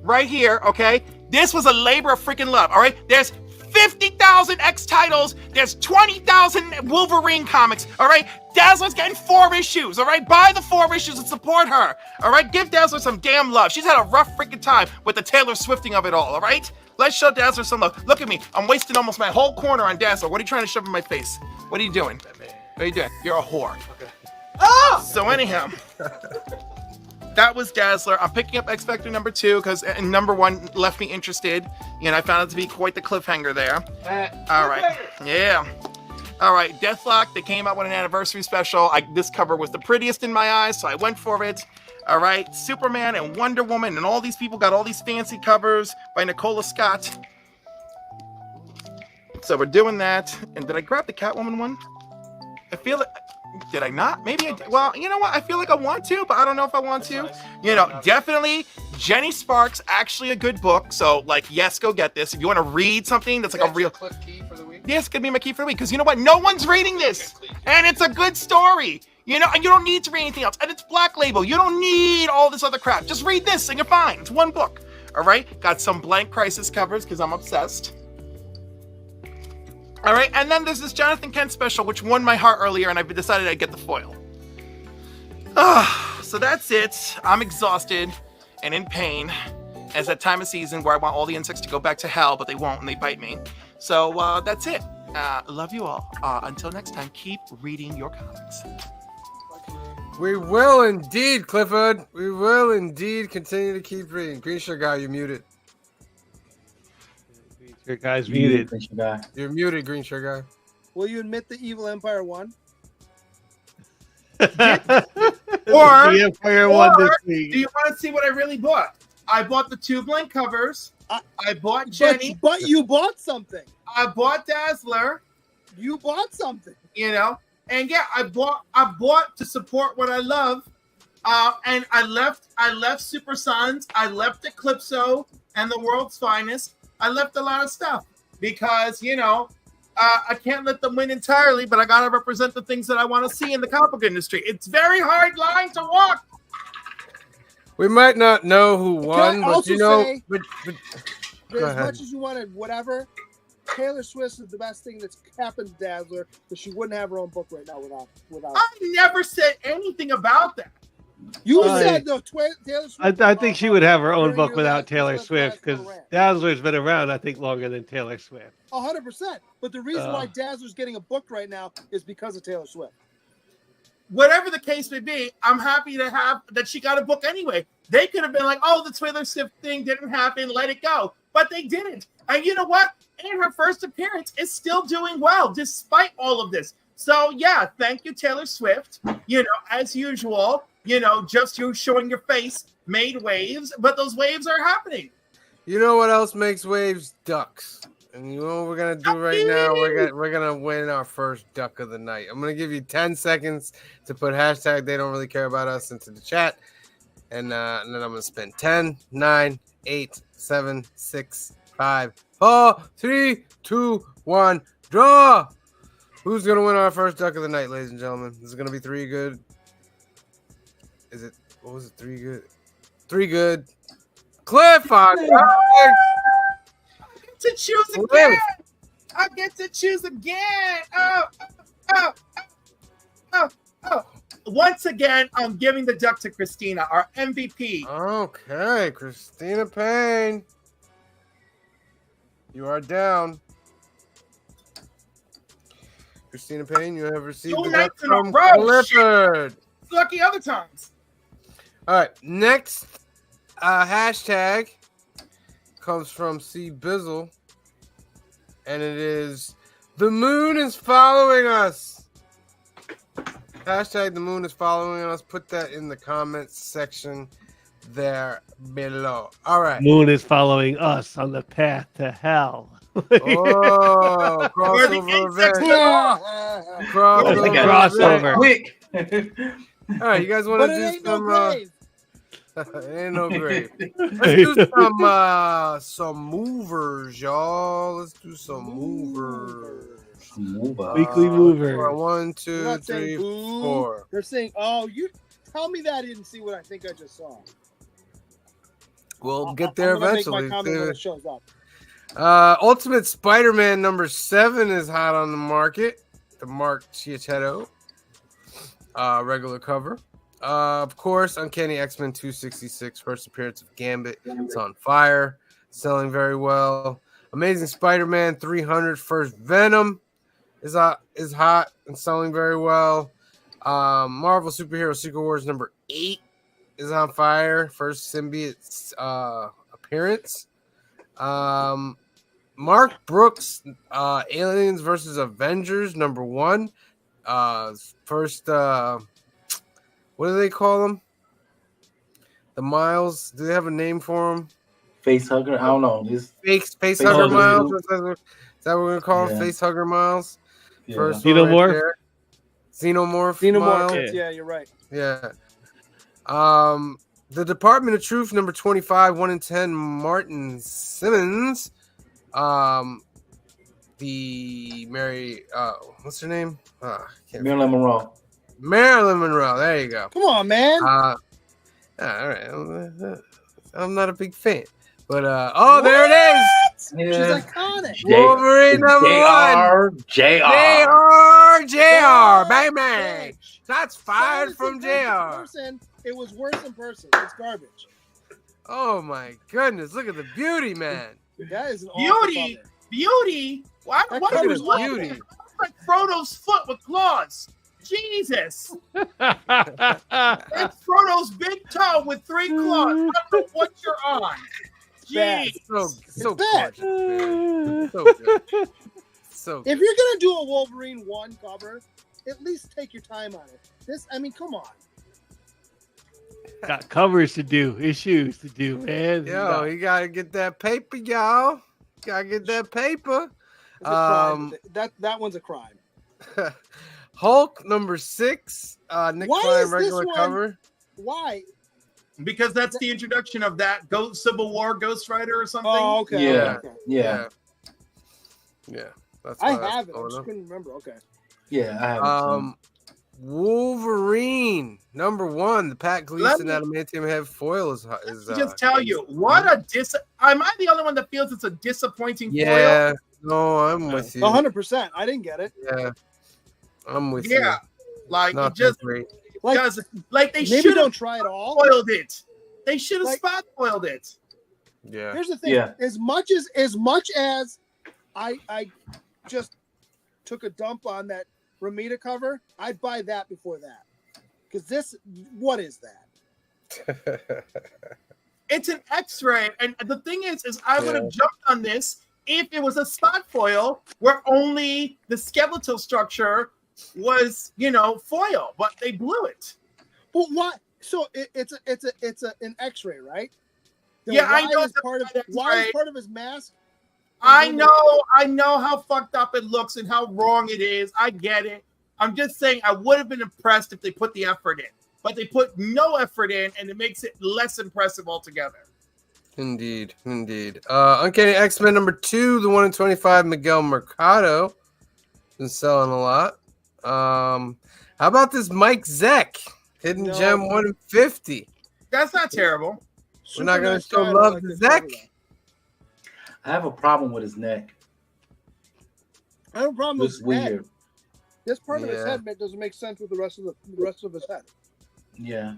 right here. Okay. This was a labor of freaking love. All right. There's 50,000 X titles. There's 20,000 Wolverine comics. All right. Dazzler's getting 4 issues. All right. Buy the 4 issues and support her. All right. Give Dazzler some damn love. She's had a rough freaking time with the Taylor Swifting of it all. All right. Let's show Dazzler some love. Look at me. I'm wasting almost my whole corner on Dazzler. What are you trying to shove in my face? What are you doing? What are you doing? You're a whore. Okay. Oh! So anyhow, that was Dazzler. I'm picking up X Factor number 2 because number 1 left me interested. I found it to be quite the cliffhanger there. All right. Yeah. All right. Deathlock, they came out with an anniversary special. This cover was the prettiest in my eyes, so I went for it. All right. Superman and Wonder Woman and all these people got all these fancy covers by Nicola Scott. So we're doing that. And did I grab the Catwoman one? I feel like, did I not? Maybe I did. Well, you know what? I feel like I want to, but I don't know if I want to. Definitely Jenny Sparks, actually a good book. So, yes, go get this. If you want to read something that's a real... Cliff key for the week? Yes, it's going to be my key for the week. Because you know what? No one's reading this. And it's a good story. And you don't need to read anything else. And it's Black Label. You don't need all this other crap. Just read this and you're fine. It's one book. All right? Got some Blank Crisis covers because I'm obsessed. All right, and then there's this Jonathan Kent special, which won my heart earlier, and I've decided I'd get the foil. So that's it. I'm exhausted and in pain. It's that time of season where I want all the insects to go back to hell, but they won't, and they bite me. So that's it. Love you all. Until next time, keep reading your comics. We will indeed, Clifford. We will indeed continue to keep reading. Green Sugar Guy, you're muted. Your guy's muted. You're muted, Green Sugar Guy. Will you admit the Evil Empire won? Or the Empire won this week. Do you want to see what I really bought? I bought the 2 blank covers. I bought Jenny. But you bought something. I bought Dazzler. You bought something. And yeah, I bought to support what I love. And I left Super Sons. I left Eclipso and the World's Finest. I left a lot of stuff because, I can't let them win entirely, but I got to represent the things that I want to see in the comic book industry. It's very hard line to walk. We might not know who won, but say, but as much as you wanted whatever, Taylor Swift is the best thing that's happened to Dazzler, because she wouldn't have her own book right now without. I never said anything about that. You said though, Taylor Swift. I think she would have her own book without Taylor Swift, because Dazzler's been around, I think, longer than Taylor Swift. 100%. But the reason why Dazzler's getting a book right now is because of Taylor Swift. Whatever the case may be, I'm happy to have that she got a book anyway. They could have been like, oh, the Taylor Swift thing didn't happen, let it go. But they didn't. And you know what? In her first appearance, is still doing well, despite all of this. So, yeah, thank you, Taylor Swift. As usual, just you showing your face made waves, but those waves are happening. You know what else makes waves? Ducks. And you know what we're gonna do right now? We're gonna win our first duck of the night. I'm gonna give you 10 seconds to put hashtag they don't really care about us into the chat. And then I'm gonna spend 10, 9, 8, 7, 6, 5, 4, 3, 2, 1, draw. Who's gonna win our first duck of the night, ladies and gentlemen? This is gonna be 3 good. Is it? What was it? 3 good. 3 good. Cliff on. To choose again. I get to choose again. Oh. Once again, I'm giving the duck to Christina, our MVP. Okay, Christina Payne. You are down. Christina Payne, you have received 2 the duck nights in a from row. Clifford. Lucky other times. All right, next hashtag comes from C Bizzle, and it is the moon is following us. Hashtag the moon is following us. Put that in the comments section there below. All right. Moon is following us on the path to hell. Oh, crossover. Crossover. Quick. All right, you guys want to do some? Ain't no grave. Let's do some movers, y'all. Let's do some movers. Weekly mover. 1, They're 2, not 3, saying boo. 4. They're saying, "Oh, you tell me that I didn't see what I think I just saw." We'll get there I'm gonna eventually. Make my comment when it shows up. Ultimate Spider-Man number 7 is hot on the market. The Mark Chiacchetto regular cover. Of course, Uncanny X-Men 266, first appearance of Gambit. It's on fire, selling very well. Amazing Spider-Man 300, first Venom is hot and selling very well. Marvel Superhero Secret Wars number 8 is on fire, first symbiote appearance. Mark Brooks, Aliens versus Avengers number 1, first. What do they call them? The Miles? Do they have a name for them? Face hugger? I don't know. Face hugger Miles? Is that what we're gonna call them? Face hugger Miles? Yeah. First Xenomorph? right Xenomorph Xenomorph. Miles? Yeah, you're right. Yeah. The Department of Truth number 25, 1 in 10, Martin Simmons. The what's her name? Marilyn Monroe. Marilyn Monroe. There you go. Come on, man. All right. I'm not a big fan, but there it is. Yeah. She's iconic. Wolverine number 1. JR, baby. Shots fired from JR. It was worse in person. It's garbage. Oh my goodness! Look at the beauty, man. That is an awful cover. Beauty. What Look at was the beauty. like Frodo's foot with claws? Jesus. That's Frodo's big toe with 3 claws. I don't know what you're on. Bad. Jeez. So bad. gorgeous, man. So good. So If you're gonna do a Wolverine 1 cover, at least take your time on it. Come on. Got covers to do, issues to do, man. Yo, you gotta get that paper, y'all. Gotta get that paper. It's a crime. That one's a crime. Hulk number 6. Nick Why Klein is regular this one? cover. Why? Because that's the introduction of that Civil War Ghost Rider or something. Oh, okay. Yeah. Okay. Yeah. Yeah. That's I why that's have it. I going just up. couldn't remember. Okay. Yeah, I have it. Wolverine number 1. The Pat Gleason adamantium head foil is Just tell you what a am I the only one that feels it's a disappointing yeah. foil? No, I'm with you. 100%. I didn't get it. Yeah, I'm with you. Yeah, like Not it just great. doesn't. Like they Maybe should don't have try it all. foiled it. They should have Like- spot foiled it. Yeah. Here's the thing. Yeah. As much as I just took a dump on that Ramita cover, I'd buy that before that. Because what is that? It's an X-ray, and the thing is I would have jumped on this if it was a spot foil where only the skeletal structure was, foil, but they blew it. Well, what? So it's an X-ray, right? Then Yeah, I why know is it's a part of X-ray. why is part of his mask? I know how fucked up it looks and how wrong it is. I get it. I'm just saying I would have been impressed if they put the effort in, but they put no effort in, and it makes it less impressive altogether. Indeed. Uncanny X-Men number 2, the 1 in 25, Miguel Mercado. Been selling a lot. How about this Mike Zeck? Hidden Gem 1 in 50. That's not terrible. We're not going to show love to Zeck. I have a problem with his neck. I have a problem with Looks his head. weird. This part of his Yeah. head doesn't make sense with the rest of his head. Yeah.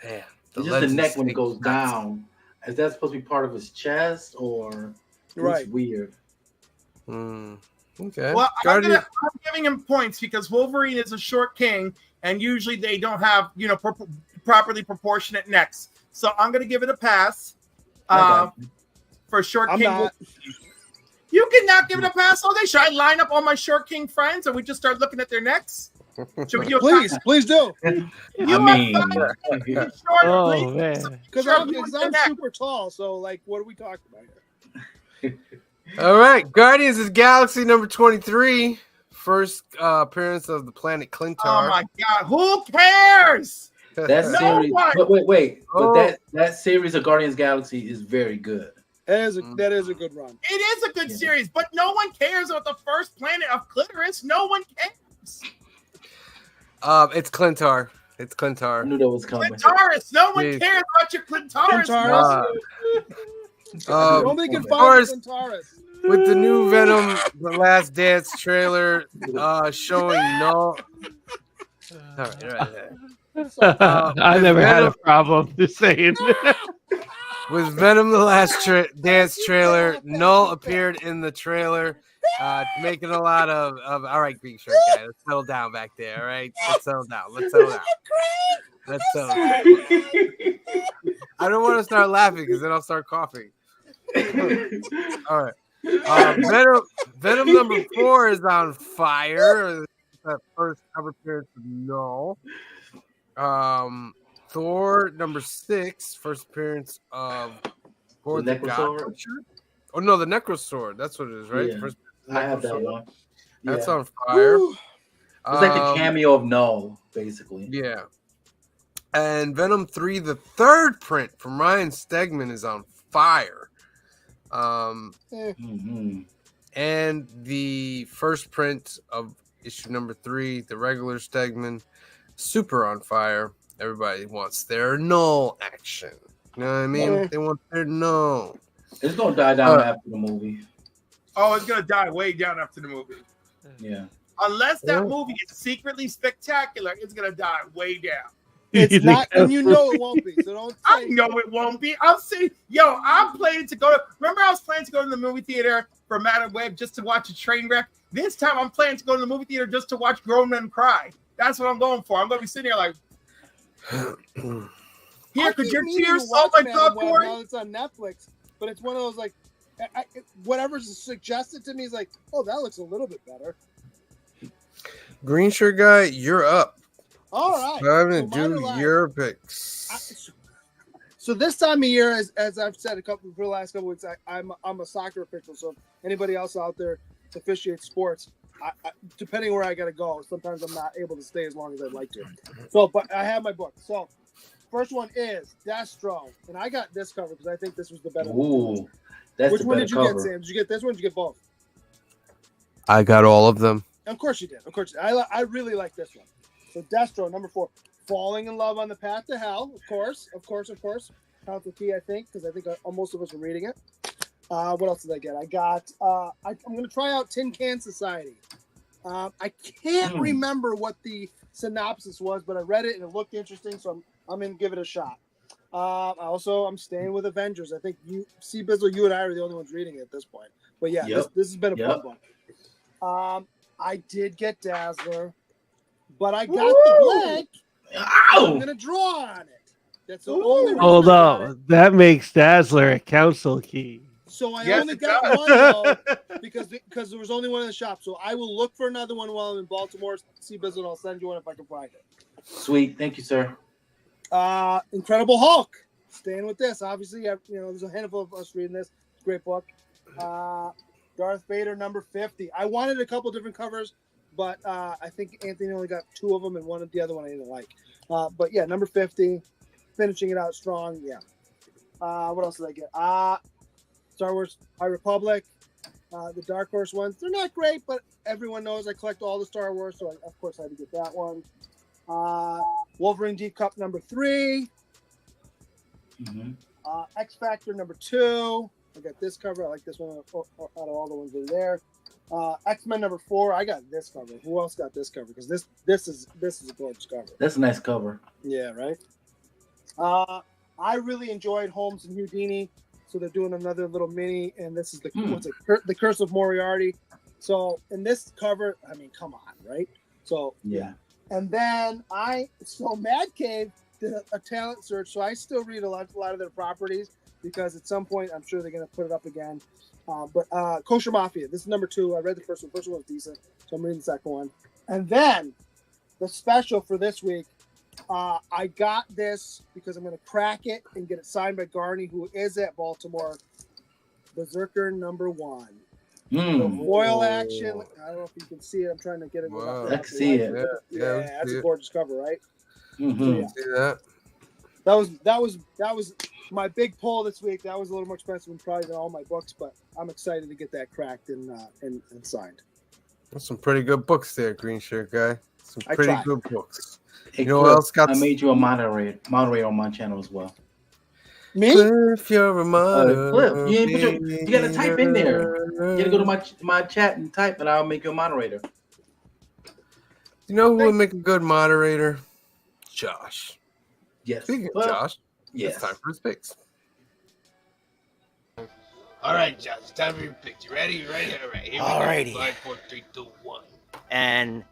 Man, It's just the neck when it goes down. Is that supposed to be part of his chest or Right. It's weird. Okay. Well, I'm giving him points because Wolverine is a short king, and usually they don't have properly proportionate necks. So I'm going to give it a pass. For short I'm king. not. You cannot give it a pass all day. Should I line up all my short king friends and we just start looking at their necks? Should we do a Please do. I mean, Oh man. Because I'm super tall, so like, what are we talking about here? All right. Guardians of the Galaxy number 23. First appearance of the planet Clintar. Oh my God. Who cares? That No series, one. wait. Oh. But that series of Guardians of the Galaxy is very good. That is a good run. It is a good series, but no one cares about the first planet of clitoris. No one cares. It's Clintar. It's I Clintar. knew that was coming. Clitoris. No one Jeez. cares about your clitoris. Nobody can find the Centaurus. With the new Venom The Last Dance trailer showing no. All right. I never had a Venom- problem. Just saying. With Venom The Last Dance trailer, Null appeared in the trailer, making a lot of. All right, Green Shirt guy, let's settle down back there. All right, let's settle down. Let's settle down. I don't want to start laughing because then I'll start coughing. All right. Venom number 4 is on fire. That first cover appearance of Null. Thor number 6, first appearance of The Necrosword? Oh no, the Necrosword. That's what it is, right? Yeah. First I have that Necrosword. one. That's Yeah. on fire. It's like the cameo of Null, basically. Yeah. And Venom 3, the third print from Ryan Stegman, is on fire. And the first print of issue number 3, the regular Stegman, super on fire. Everybody wants their Null action. You know what I mean? They want their Null. It's gonna die down after the movie. Oh, it's gonna die way down after the movie. Yeah. Unless that movie is secretly spectacular, it's gonna die way down. It's not, and you know it won't be. So don't. I know it won't be. I'm saying, I'm planning to go to. Remember, I was planning to go to the movie theater for Madam Web just to watch a train wreck. This time, I'm planning to go to the movie theater just to watch grown men cry. That's what I'm going for. I'm gonna be sitting here like, here, could your tears salt my popcorn? Now it's on Netflix, but it's one of those like, whatever's suggested to me is like, oh, that looks a little bit better. Green Shirt guy, you're up. All right. Time to do your picks. So this time of year, as I've said for the last couple weeks, I'm a soccer official. So if anybody else out there officiates sports, depending where I gotta go, sometimes I'm not able to stay as long as I'd like to. So, but I have my book. So first one is Destro, and I got this cover because I think this was the better one. Ooh, that's Which the one better did you cover. get, Sam? Did you get this one? Did you get both? I got all of them. Of course you did. Of course, I really like this one. So Destro, number 4, falling in love on the path to hell. Of course. Count the key, I think, because I think most of us are reading it. What else did I get? I got. I'm going to try out Tin Can Society. I can't remember what the synopsis was, but I read it and it looked interesting, so I'm going to give it a shot. I'm staying with Avengers. I think Bizzle, you and I are the only ones reading it at this point. But yeah, this has been a fun one. I did get Dazzler, but I got the blank. I'm going to draw on it. That's the only reason. Hold up. That makes Dazzler a council key. So I only got one though, because there was only one in the shop. So I will look for another one while I'm in Baltimore. See Bizzle, and I'll send you one if I can find it. Sweet, thank you, sir. Incredible Hulk. Staying with this, obviously, there's a handful of us reading this. It's a great book. Darth Vader number 50. I wanted a couple different covers, but I think Anthony only got 2 of them, and one of the other one I didn't like. But yeah, number 50, finishing it out strong. Yeah. What else did I get? Star Wars High Republic, the Dark Horse ones. They're not great, but everyone knows I collect all the Star Wars, so of course I had to get that one. Wolverine Deep Cup number 3. X Factor number 2. I got this cover. I like this one out of all the ones that are there. X-Men number 4. I got this cover. Who else got this cover? Because this is a gorgeous cover. That's a nice cover. Yeah, right. I really enjoyed Holmes and Houdini, so they're doing another little mini, and this is the Curse of Moriarty. So in this cover, I mean, come on, right? So yeah. And then Mad Cave did a talent search, so I still read a lot of their properties because at some point I'm sure they're going to put it up again. But Kosher Mafia, this is number 2. I read the first one. First one was decent, so I'm reading the second one. And then the special for this week, I got this because I'm going to crack it and get it signed by Garney, who is at Baltimore. Berserker number 1. The foil action. I don't know if you can see it. I'm trying to get it. Wow. I can see it. Yeah, that's a gorgeous cover, right? Mhm. See that? That was my big pull this week. That was a little more expensive than probably than all my books, but I'm excited to get that cracked and signed. That's some pretty good books there, Green Shirt Guy. Some I pretty tried. good books. Hey, You know what Cliff, else got? I made you a moderator on my channel as well. Me? Cliff, you're a moderator. Cliff, you gotta type in there. You gotta go to my chat and type, and I'll make you a moderator. You know who would make a good moderator? Josh. Yes. Speaking of Josh, yes. it's time for his picks. All right, Josh, it's time for your picks. You ready? You ready? All right. Here we Alrighty. go. 5, 4, 3, 2, 1. And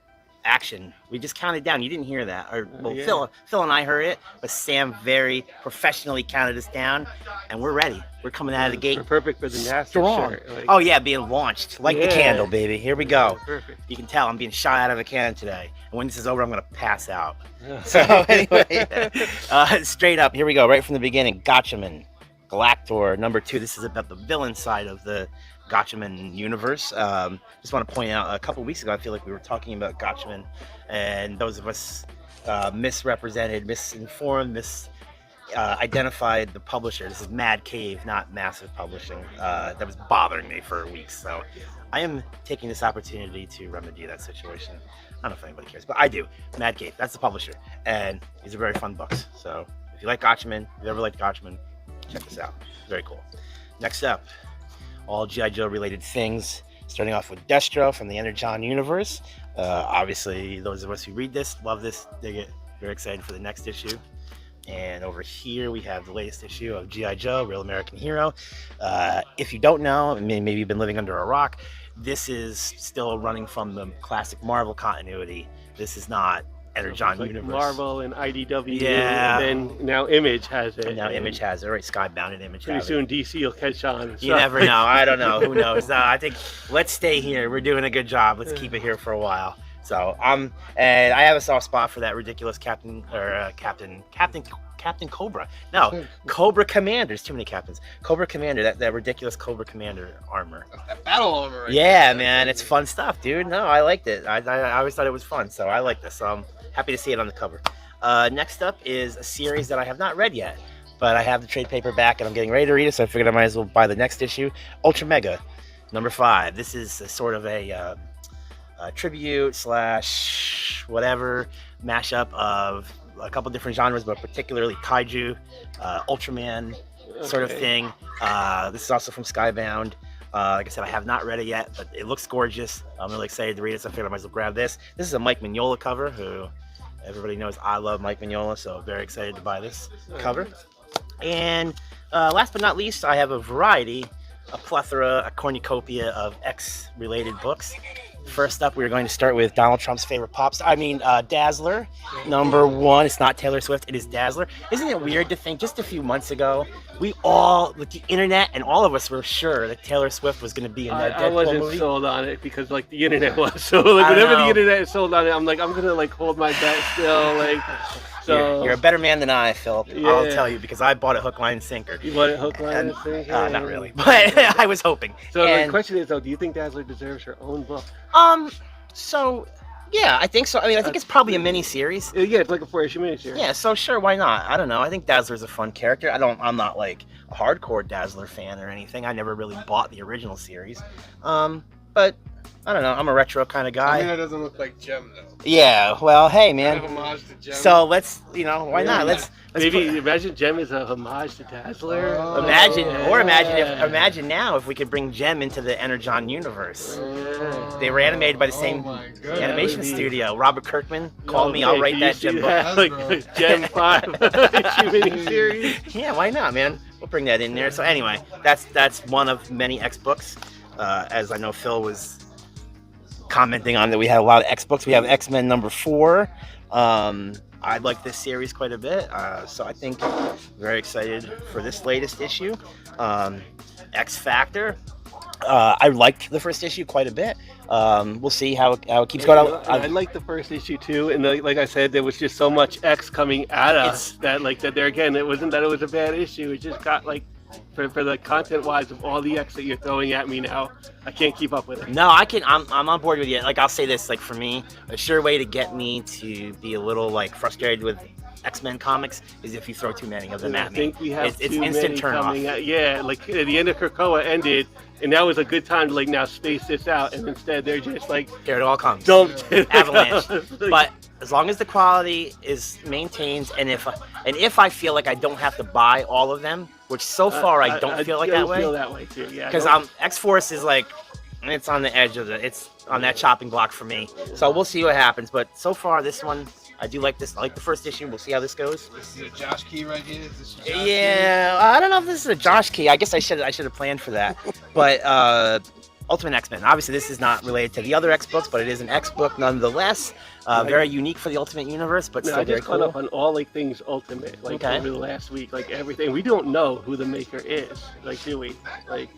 action. We just counted down. You didn't hear that. Or well, Yeah. Phil and I heard it, but Sam very professionally counted us down, and we're ready. We're coming out of the gate. We're perfect for the NASA strong. shirt. Like, Oh yeah, being launched like the Yeah. candle, baby. Here we go. Perfect. You can tell I'm being shot out of a cannon today. And when this is over, I'm gonna pass out. So anyway, straight up, here we go. Right from the beginning, Gotchaman, Galactor, number 2. This is about the villain side of the Gotchaman universe. Just want to point out, a couple weeks ago, I feel like we were talking about Gotchaman, and those of us misrepresented, misinformed, identified the publisher. This is Mad Cave, not Massive Publishing. That was bothering me for weeks. So I am taking this opportunity to remedy that situation. I don't know if anybody cares, but I do. Mad Cave, that's the publisher. And these are very fun books. So if you like Gotchaman, if you ever liked Gotchaman, check this out. Very cool. Next up, all G.I. Joe related things. Starting off with Destro from the Energon universe. Obviously, those of us who read this love this. They get very excited for the next issue. And over here, we have the latest issue of G.I. Joe, Real American Hero. If you don't know, maybe you've been living under a rock, this is still running from the classic Marvel continuity. This is not Energon like universe. Marvel and IDW. Yeah. And then now Image has it. And now and Image has it. Right, Skybound and Image Pretty has soon it. DC will catch on. You never know. I don't know. Who knows? I think let's stay here. We're doing a good job. Let's keep it here for a while. So and I have a soft spot for that ridiculous Captain Cobra. No, Cobra Commander. There's too many captains. Cobra Commander. That ridiculous Cobra Commander armor. That battle armor. Right Yeah, there. man, it's fun stuff, dude. No, I liked it. I always thought it was fun, so I like this. So I'm happy to see it on the cover. Next up is a series that I have not read yet, but I have the trade paperback and I'm getting ready to read it, so I figured I might as well buy the next issue. Ultra Mega, number 5. This is a sort of a tribute / whatever mashup of a couple different genres, but particularly kaiju, Ultraman sort of thing. This is also from Skybound. Like I said, I have not read it yet, but it looks gorgeous. I'm really excited to read it, so I figured I might as well grab this. This is a Mike Mignola cover, who everybody knows I love Mike Mignola, so very excited to buy this cover. And last but not least, I have a plethora, a cornucopia of X-related books. First up, we're going to start with Donald Trump's favorite Dazzler, number 1. It's not Taylor Swift, it is Dazzler. Isn't it weird to think just a few months ago, we all, with the internet and all of us were sure that Taylor Swift was going to be in that Deadpool I wasn't movie? sold on it because like the internet was. So like whenever the internet is sold on it, I'm like, I'm going to like hold my bet still. Like, so You're a better man than I, Philip. I'll Yeah. tell you, because I bought it hook, line, and sinker. You bought it hook, line, and sinker? Not really, but I was hoping. So And- the question is though, do you think Dazzler deserves her own book? So yeah, I think so. I mean, I think it's probably a mini series. Yeah, it's like a 4-issue miniseries. Yeah, so sure, why not? I don't know. I think Dazzler's a fun character. I'm not like a hardcore Dazzler fan or anything. I never really bought the original series. But I don't know. I'm a retro kind of guy. I mean, that doesn't look like Gem though. Yeah, well, hey man. Kind of homage to Gem. So let's, why not? Let's Maybe imagine Gem is a homage to Dazzler. Imagine now if we could bring Gem into the Energon universe. They were animated by the same animation studio. Robert Kirkman called me. I'll write that Gem book. Like Gem 5 issue miniseries. Yeah, why not, man? We'll bring that in there. So anyway, that's one of many X books. As I know Phil was commenting on that, we had a lot of X books. We have X-Men number 4. I like this series quite a bit, so I think very excited for this latest issue. X Factor. I liked the first issue quite a bit. We'll see how it keeps going. I liked the first issue too, and like I said, there was just so much X coming at us that there again, it wasn't that it was a bad issue. It just got like for the content wise of all the X that you're throwing at me now. I can't keep up with it. No, I can. I'm on board with you. Like I'll say this, like for me, a sure way to get me to be a little like frustrated with X-Men comics is if you throw too many of them I at me. think we have It's too instant many turn off. coming out. Yeah, like the end of Krakoa ended, and that was a good time to like now space this out, and instead they're just like Here it all comes. dumped. Avalanche. But as long as the quality is maintained, and if I feel like I don't have to buy all of them, which so far I don't feel like that way. I feel that way too. Yeah. Because X-Force is like, it's on the edge of it's on that chopping block for me. So we'll see what happens. But so far, this one, I do like this. I like the first issue. We'll see how this goes. This is a Josh Key right here. Is this your Josh Yeah, I don't know if this is a Josh Key. I guess I should have planned for that. But Ultimate X-Men. Obviously, this is not related to the other X books, but it is an X book nonetheless. Very unique for the Ultimate Universe, but still I very just caught cool. up on all like things Ultimate, like Okay. over the last week, like everything. We don't know who the maker is, like do we? Like.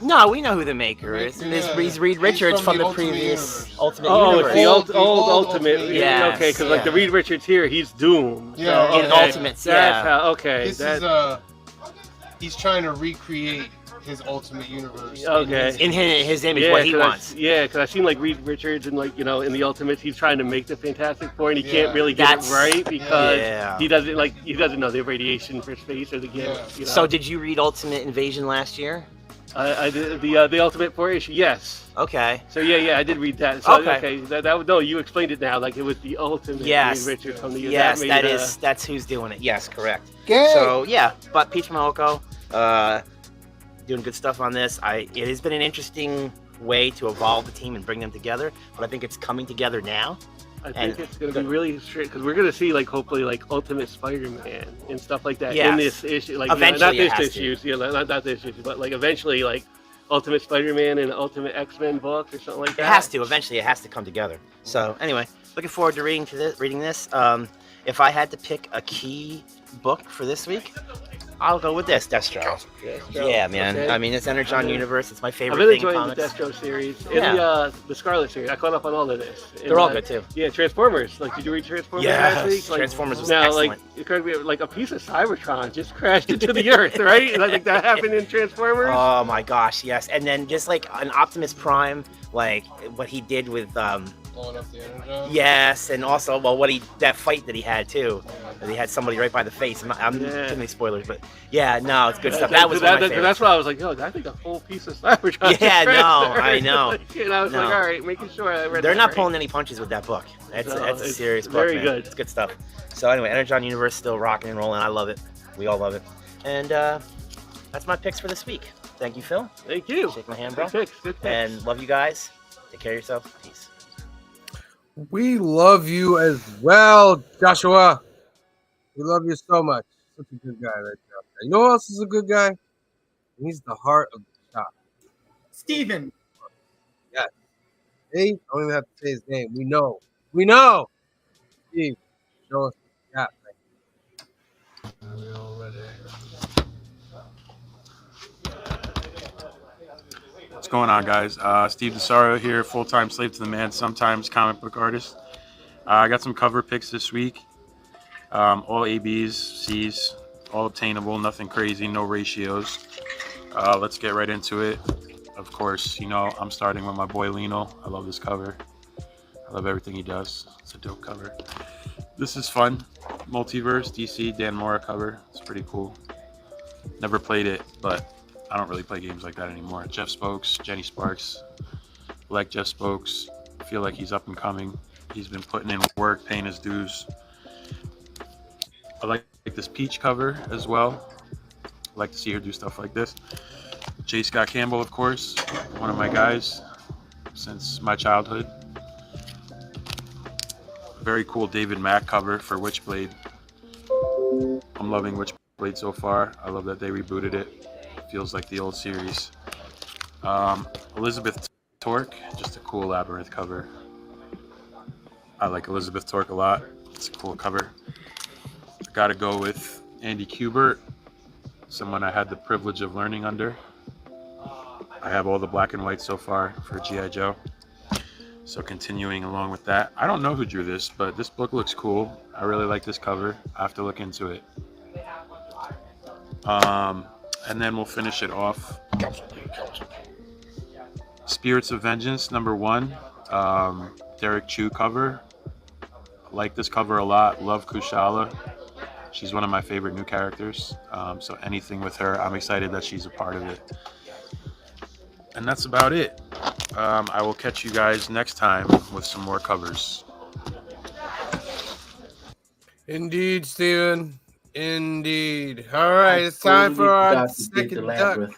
No, we know who the maker is. Yeah. He's Reed Richards from the Ultimate previous Universe. Ultimate Oh, Universe. it's the old Ultimate. Ultimate. Yes, Okay, because like the yeah. Reed Richards here, he's Doom. Yeah, So, in okay. Ultimates, That's yeah. how. Okay. This is he's trying to recreate his Ultimate Universe. Okay. In his image, what he wants. Because I've seen like Reed Richards and like in the Ultimates, he's trying to make the Fantastic Four, and he can't really get it right because he doesn't know the radiation for space or the gamma. Yeah. You know? So did you read Ultimate Invasion last year? I did the Ultimate 4 issue. Yes. Okay. So yeah, I did read that. So, Okay. No, you explained it now. Like it was the Ultimate Yes. Reed Richards from the Yes, that made, that's who's doing it. Yes, correct. Okay. So yeah, but Peach Momoko, doing good stuff on this. It has been an interesting way to evolve the team and bring them together, but I think it's coming together now. I think it's going to be really strict because we're going to see like hopefully like Ultimate Spider-Man and stuff like that in this issue. Like eventually, not this issue, not this issue, but like eventually like Ultimate Spider-Man and Ultimate X-Men book or something like that. It has to eventually. It has to come together. So anyway, looking forward to reading this. If I had to pick a key book for this week, I'll go with this, Destro. Yeah, man. Okay. I mean, it's Energon Universe. It's my favorite I've been thing in enjoying the comics. Destro series Yeah. and the Scarlet series. I caught up on all of this. They're all good too. Yeah, Transformers. Like, did you read Transformers Yes, last week? Like, Transformers was now, excellent. like, it could be like a piece of Cybertron just crashed into the Earth, right? And I think that happened in Transformers. Oh my gosh, yes. And then just like an Optimus Prime, like what he did with Blowing up the Energon. yes, and also that fight that he had too. He had somebody right by the face. I'm too many spoilers, but yeah, no, it's good stuff. That was one of my favorites. That's why I was like, yo, I think a whole piece of Cybertron. Yeah, just no, crashed I know. Like, and I was like, all right, making sure I read They're that not right. pulling any punches with that book. That's No, a it's serious book, very man. good. It's good stuff. So anyway, Energon Universe still rocking and rolling. I love it. We all love it. And that's my picks for this week. Thank you, Phil. Thank you. Shake my hand, bro. Good picks. And love you guys. Take care of yourself. Peace. We love you as well, Joshua. We love you so much. Such a good guy right there. You know who else is a good guy? He's the heart of the shop. Steven. Yes. See? I don't even have to say his name. We know. We know. Steve, show us what you got. What's going on, guys? Steve DeSario here, full-time slave to the man, sometimes comic book artist. I got some cover picks this week. All ABs, Cs, all obtainable, nothing crazy, no ratios. Let's get right into it. Of course, I'm starting with my boy Lino. I love this cover. I love everything he does. It's a dope cover. This is fun. Multiverse, DC, Dan Mora cover. It's pretty cool. Never played it, but I don't really play games like that anymore. Jeff Spokes, Jenny Sparks. Like Jeff Spokes. I feel like he's up and coming. He's been putting in work, paying his dues. I like this Peach cover as well. I like to see her do stuff like this. J. Scott Campbell, of course, one of my guys since my childhood. Very cool David Mack cover for Witchblade. I'm loving Witchblade so far. I love that they rebooted it. Feels like the old series. Elizabeth Torque, just a cool Labyrinth cover. I like Elizabeth Torque a lot. It's a cool cover. I gotta go with Andy Kubert, someone I had the privilege of learning under. I have all the black and white so far for G.I. Joe. So continuing along with that. I don't know who drew this, but this book looks cool. I really like this cover. I have to look into it. and then we'll finish it off. Spirits of Vengeance #1, Derek Chu cover. I like this cover a lot. Love Kushala. She's one of my favorite new characters. So anything with her, I'm excited that she's a part of it. And that's about it. I will catch you guys next time with some more covers. Indeed, Steven. Indeed. All right, it's time for our second duck.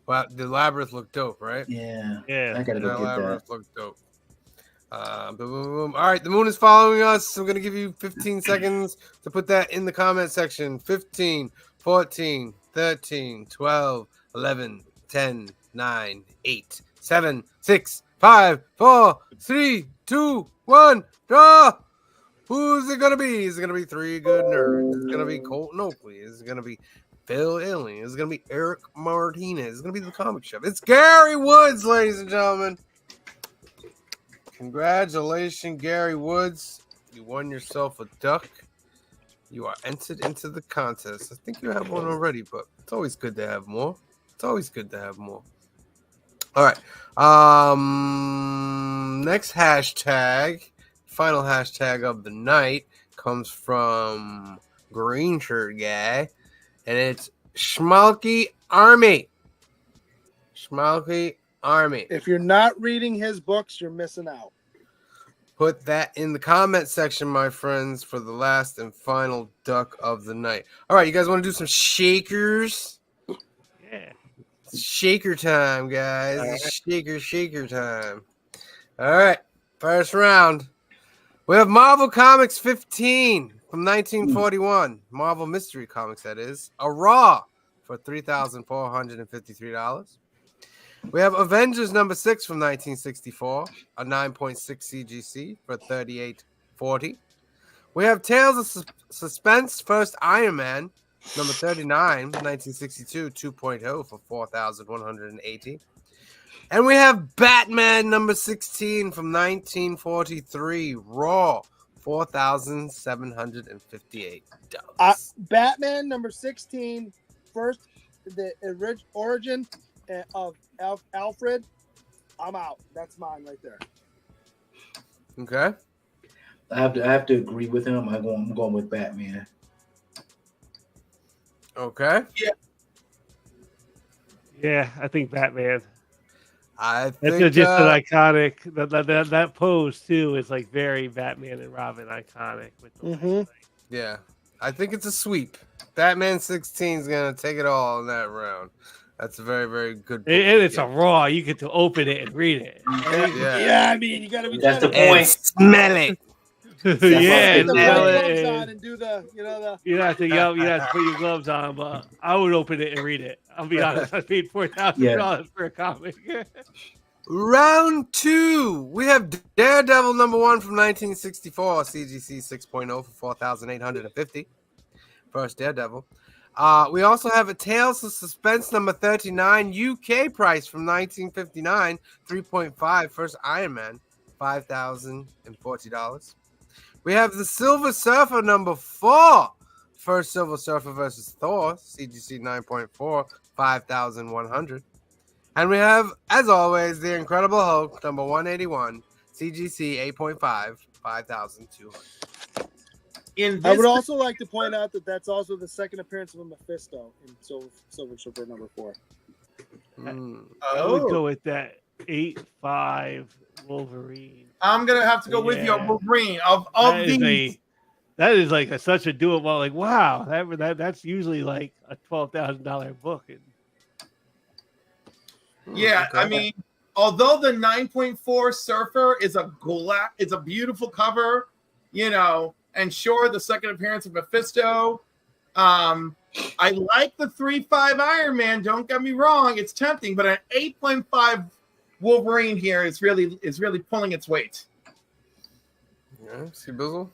Wow, the Labyrinth looked dope, right? Yeah. Yeah. I gotta go get Labyrinth that. looked dope. Boom, boom, boom. All right, the moon is following us. I'm going to give you 15 seconds to put that in the comment section. 15, 14, 13, 12, 11, 10, 9, 8, 7, 6, 5, 4, 3, 2, 1, draw. Who's it going to be? Is it going to be Three Good Nerds? Is it going to be Colton Oakley? Is it going to be Phil Illing? Is it going to be Eric Martinez? Is it going to be the comic chef? It's Gary Woods, ladies and gentlemen. Congratulations, Gary Woods. You won yourself a duck. You are entered into the contest. I think you have one already, but it's always good to have more. It's always good to have more. All right. Next hashtag, final hashtag of the night, comes from Green Shirt Guy, and it's Schmalky Army. Schmalky Army. If you're not reading his books, you're missing out. Put that in the comment section, my friends, for the last and final duck of the night. All right, you guys want to do some shakers? Yeah. It's shaker time, guys. It's shaker time. All right, first round. We have Marvel Comics 15 from 1941. Marvel Mystery Comics, that is. A Raw for $3,453. We have Avengers #6 from 1964, a 9.6 CGC for $38.40. We have Tales of Suspense, First Iron Man, #39, 1962, 2.0 for $4,180. And we have Batman #16 from 1943, Raw, $4,758. Batman #16, first, the origin of Alfred. I'm out. That's mine right there. Okay. I have to agree with him. I'm going with Batman. Okay. Yeah, I think Batman. I That's think just an iconic. That pose too is like very Batman and Robin iconic. With the Yeah, I think it's a sweep. Batman 16 is gonna take it all in that round. That's a very, very good book. And it's a Raw. You get to open it and read it. Yeah, I mean, you got to be. That's the trying to point. Smell it. Yeah, put the gloves on and do the, you have to put your gloves on, but I would open it and read it. I'll be honest. I paid $4,000 for a comic. Round 2. We have Daredevil #1 from 1964, CGC 6.0 for $4,850. First Daredevil. We also have a Tales of Suspense #39, UK price from 1959, 3.5. First Iron Man, $5,040. We have the Silver Surfer #4, First Silver Surfer versus Thor, CGC 9.4, 5,100. And we have, as always, the Incredible Hulk #181, CGC 8.5, 5,200. I would also like to point out that that's also the second appearance of a Mephisto in Silver Surfer #4. I would go with that 8.5 Wolverine. I'm gonna have to go with you on Wolverine. Of these, that is like such a doable. Like wow, that's usually like a $12,000 book. yeah. I mean, although the 9.4 Surfer is it's a beautiful cover, and sure, the second appearance of Mephisto. I like the 3.5 Iron Man. Don't get me wrong; it's tempting, but an 8.5 Wolverine here is really pulling its weight. Yeah, see Bizzle?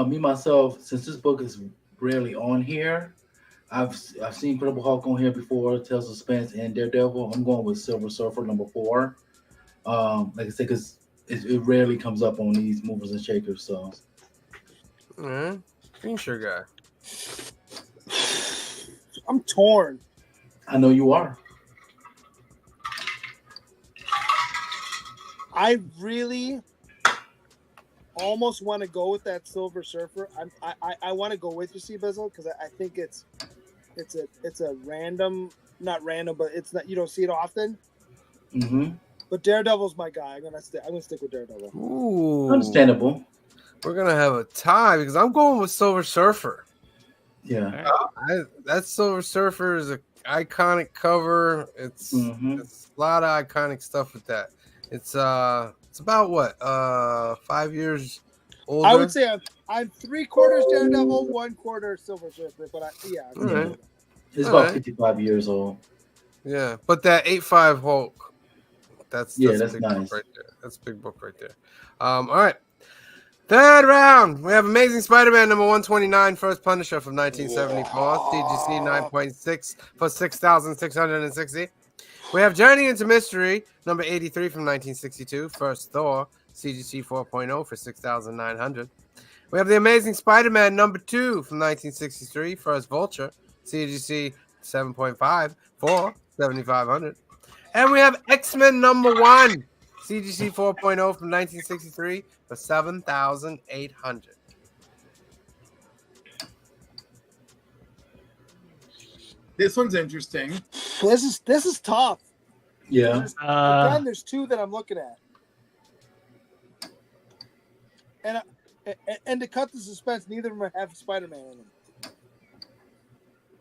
Me myself, since this book is rarely on here, I've seen Incredible Hulk on here before, Tales of Suspense and Daredevil. I'm going with Silver Surfer #4. Like I said, because it rarely comes up on these movers and shakers. So, Green Shirt Guy. I'm torn. I know you are. I really almost want to go with that Silver Surfer. I want to go with you, C Bizzle, because I think it's a random, not random, but it's not, you don't see it often. Mm-hmm. But Daredevil's my guy. I'm gonna stick with Daredevil. Ooh, Understandable. We're gonna have a tie because I'm going with Silver Surfer. Yeah. That Silver Surfer is an iconic cover. It's a lot of iconic stuff with that. It's about what 5 years older. I would say I'm 3/4 Daredevil, 1/4 Silver Surfer. But Right. It's about 55 years old. Yeah, but that 8.5 Hulk. That's that's big nice. book right there. That's a big book right there. All right. Third round, we have Amazing Spider-Man number 129, First Punisher from 1974, CGC 9.6 for 6,660. We have Journey into Mystery number 83 from 1962, First Thor, CGC 4.0 for 6,900. We have The Amazing Spider-Man number 2 from 1963, First Vulture, CGC 7.5 for 7,500. And we have X-Men number 1, CGC 4.0 from 1963 for 7,800. This one's interesting. This is tough. Yeah. Again, there's two that I'm looking at, and to cut the suspense, neither of them have Spider-Man in them.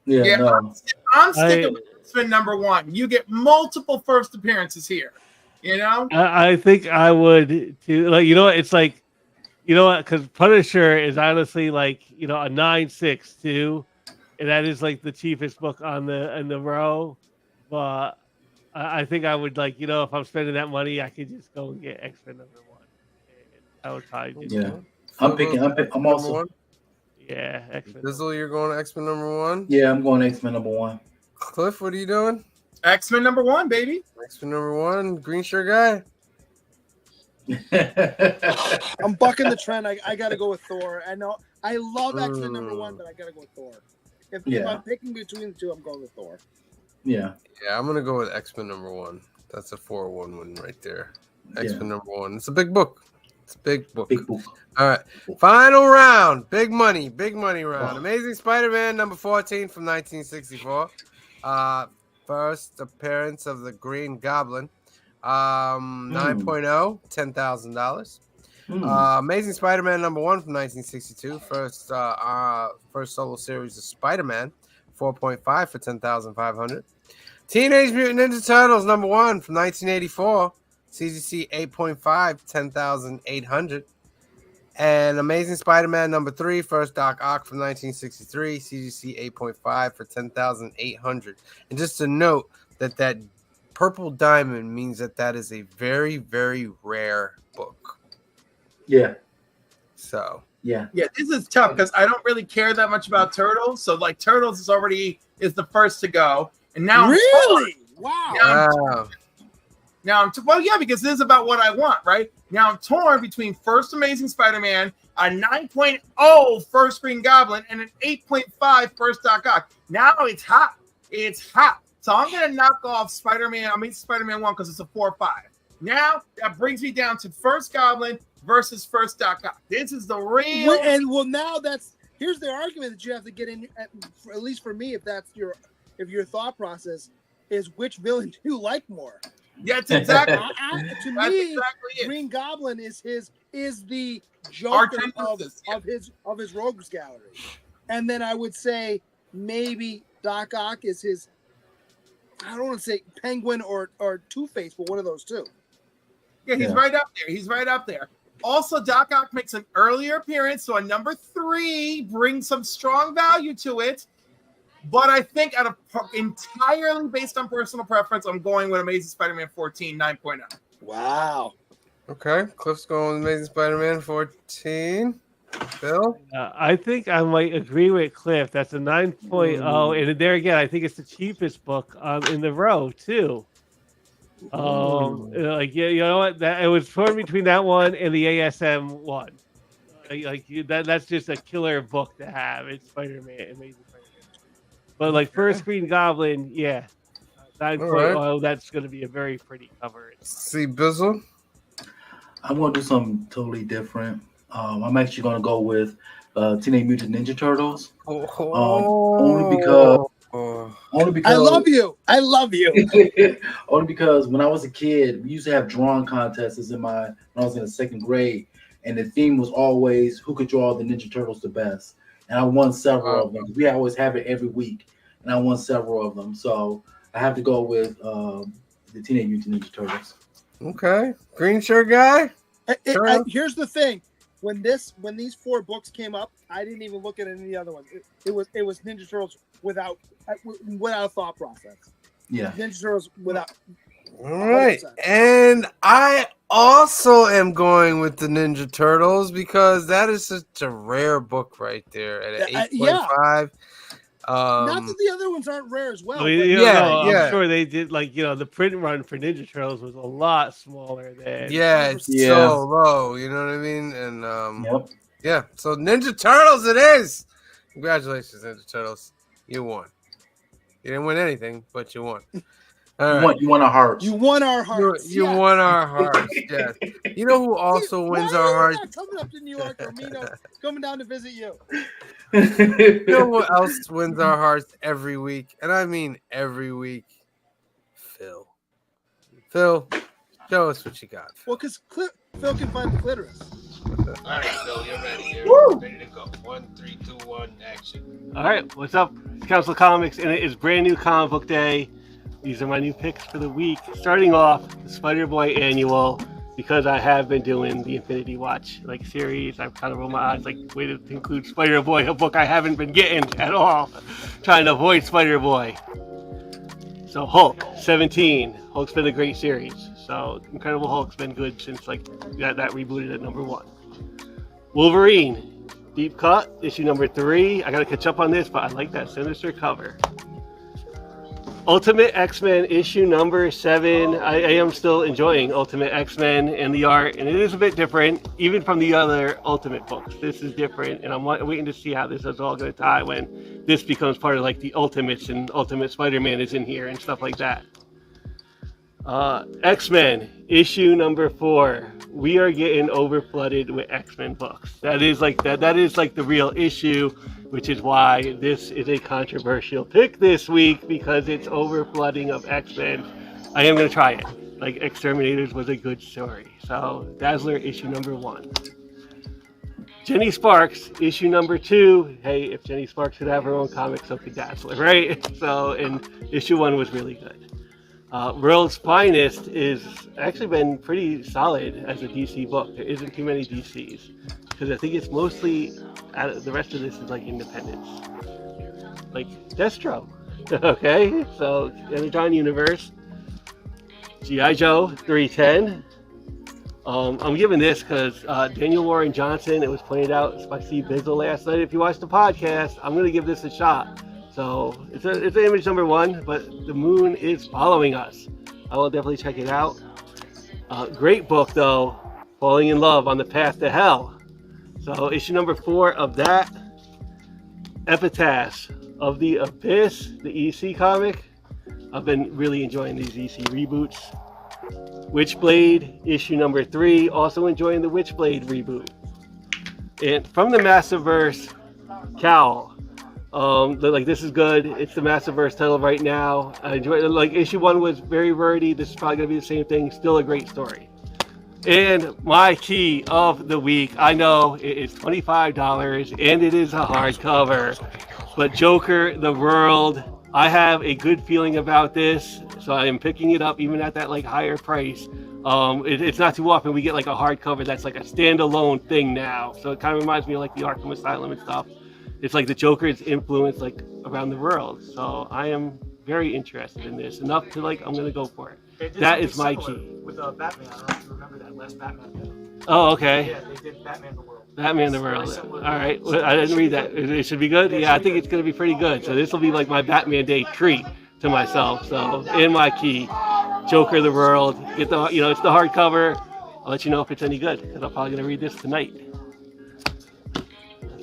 Yeah, no. I'm sticking with X-Men number 1. You get multiple first appearances here. You know? I think I would too. Like, you know what? It's like, you know what? Because Punisher is honestly like, you know, a 9.6 too, and that is like the cheapest book in the row. But I think I would, like, you know, if I'm spending that money, I could just go and get X-Men number 1. I would probably just I'm also. Yeah, X-Men. Bizzle, you're going to X-Men number 1? Yeah, I'm going X-Men number 1. Cliff, what are you doing? X-Men number 1, baby. X-Men number 1, green shirt guy. I'm bucking the trend. I got to go with Thor. I know I love X-Men number 1, but I got to go with Thor. If I'm picking between the two, I'm going with Thor. Yeah, I'm gonna go with X-Men number 1. That's a 4-1 win right there. X-Men number 1. It's a big book. It's a big book. All right, final round. Big money round. Amazing Spider-Man number 14 from 1964. First appearance of the Green Goblin. 9.0, $10,000. Amazing Spider-Man number 1 from 1962. First solo series of Spider-Man. 4.5 for 10,500. Teenage Mutant Ninja Turtles number 1 from 1984. CGC 8.5, 10,800. And Amazing Spider-Man number 3, First Doc Ock from 1963. CGC 8.5 for 10,800. And just to note that purple diamond means that is a very, very rare book. Yeah. So. Yeah, this is tough because I don't really care that much about Turtles. So, like, Turtles is the first to go, and now really, wow. Well, yeah, because this is about what I want, right? Now I'm torn between First Amazing Spider-Man, a 9.0 First Green Goblin, and an 8.5 First Doc Ock. Now it's hot. It's hot. So I'm gonna knock off Amazing Spider-Man 1 because it's a 4.5. Now that brings me down to First Goblin versus First Doc Ock. This is the real. Now here's the argument that you have to get in. At least for me, if your thought process is which villain do you like more? That's exactly. To me, Green Goblin is the Joker of his rogues gallery, and then I would say maybe Doc Ock is his. I don't want to say Penguin or Two-Face, but one of those two. Yeah, he's right up there. He's right up there. Also, Doc Ock makes an earlier appearance, so a number 3 brings some strong value to it. But I think entirely based on personal preference, I'm going with Amazing Spider-Man 14, 9.0. Wow. Okay, Cliff's going with Amazing Spider-Man 14. Bill? I think I might agree with Cliff. That's a 9.0. And there again, I think it's the cheapest book in the row, too. Like, you know what? It was torn between that one and the ASM one. That's just a killer book to have. It's Spider-Man, Amazing Spider-Man. But like first Green Goblin, yeah, 9.0. right. That's going to be a very pretty cover. See Bizzle. I'm gonna do something totally different. I'm actually gonna go with Teenage Mutant Ninja Turtles. Only because I love you. I love you. only because when I was a kid, we used to have drawing contests when I was in the second grade, and the theme was always who could draw the Ninja Turtles the best. And I won several of them. We always have it every week, and I won several of them. So I have to go with the Teenage Mutant Ninja Turtles. Okay, green shirt guy. Here's the thing: when these 4 books came up, I didn't even look at any of the other ones. It was Ninja Turtles without a thought process. Yeah, Ninja Turtles without. All right, and I also am going with the Ninja Turtles because that is such a rare book right there at an 8.5. Not that the other ones aren't rare as well. I'm sure they did. Like the print run for Ninja Turtles was a lot smaller than. Yeah, it's so low. You know what I mean? And yeah. So Ninja Turtles, it is. Congratulations, Ninja Turtles. You won. You didn't win anything, but you won. All right. You won our hearts. You won our hearts. You won our hearts. Yes. You know who also wins our hearts? Coming up to New York, or coming down to visit you. You know what else wins our hearts every week? And I mean every week. Phil. Phil, show us what you got. Well, because Phil can find the clitoris. All right, Phil, you're ready. You're ready to go. 1, 3, 2, 1, action. All right, what's up? It's Council Comics, and it is brand new comic book day. These are my new picks for the week. Starting off, the Spider-Boy annual, because I have been doing the Infinity Watch series. I've kind of rolled my eyes way to include Spider-Boy, a book I haven't been getting at all. Trying to avoid Spider-Boy. So Hulk, 17. Hulk's been a great series. So Incredible Hulk's been good since that rebooted at number 1. Wolverine, deep cut, issue number 3. I gotta catch up on this, but I like that sinister cover. Ultimate X-Men issue number 7. I am still enjoying Ultimate X-Men and the art, and it is a bit different, even from the other Ultimate books. This is different, and I'm waiting to see how this is all going to tie when this becomes part of the Ultimates, and Ultimate Spider-Man is in here and stuff like that. X-Men issue number 4. We are getting overflooded with X-Men books. That is the real issue, which is why this is a controversial pick this week, because it's overflooding of X-Men. I am going to try it. Exterminators was a good story. So Dazzler issue number 1. Jenny Sparks issue number 2. Hey, if Jenny Sparks could have her own comic, so could Dazzler, right? So, and issue 1 was really good. World's Finest is actually been pretty solid as a DC book. There isn't too many DCs, because I think it's mostly the rest of this is independence, Destro. Okay, so Energon Universe, G.I. Joe 310. I'm giving this because Daniel Warren Johnson, it was pointed out by Steve Bizzle last night. If you watched the podcast, I'm going to give this a shot. So it's image number 1, but the moon is following us. I will definitely check it out. Great book though, Falling in Love on the Path to Hell. So issue number 4 of that. Epitaph of the Abyss, the EC comic. I've been really enjoying these EC reboots. Witchblade issue number 3. Also enjoying the Witchblade reboot. And from the Massiverse, Cowl. This is good. It's the Massiverse title right now. I enjoy it. Issue 1 was very wordy. This is probably gonna be the same thing. Still a great story. And my key of the week. I know it is $25 and it is a hardcover, but Joker the World. I have a good feeling about this, so I am picking it up even at that higher price. It's not too often we get a hardcover that's a standalone thing now. So it kind of reminds me of the Arkham Asylum and stuff. It's the Joker's influence around the world. So I am very interested in this enough to I'm gonna go for it. That is my key. With Batman, I don't know if you remember that last Batman. Oh, okay. Yeah, they did Batman the World. Batman the World. All right. Well, I didn't read that. It should be good. Yeah, I think it's gonna be pretty good. So this will be my Batman Day treat to myself. So in my key, Joker the World. Get the it's the hardcover. I'll let you know if it's any good because I'm probably gonna read this tonight.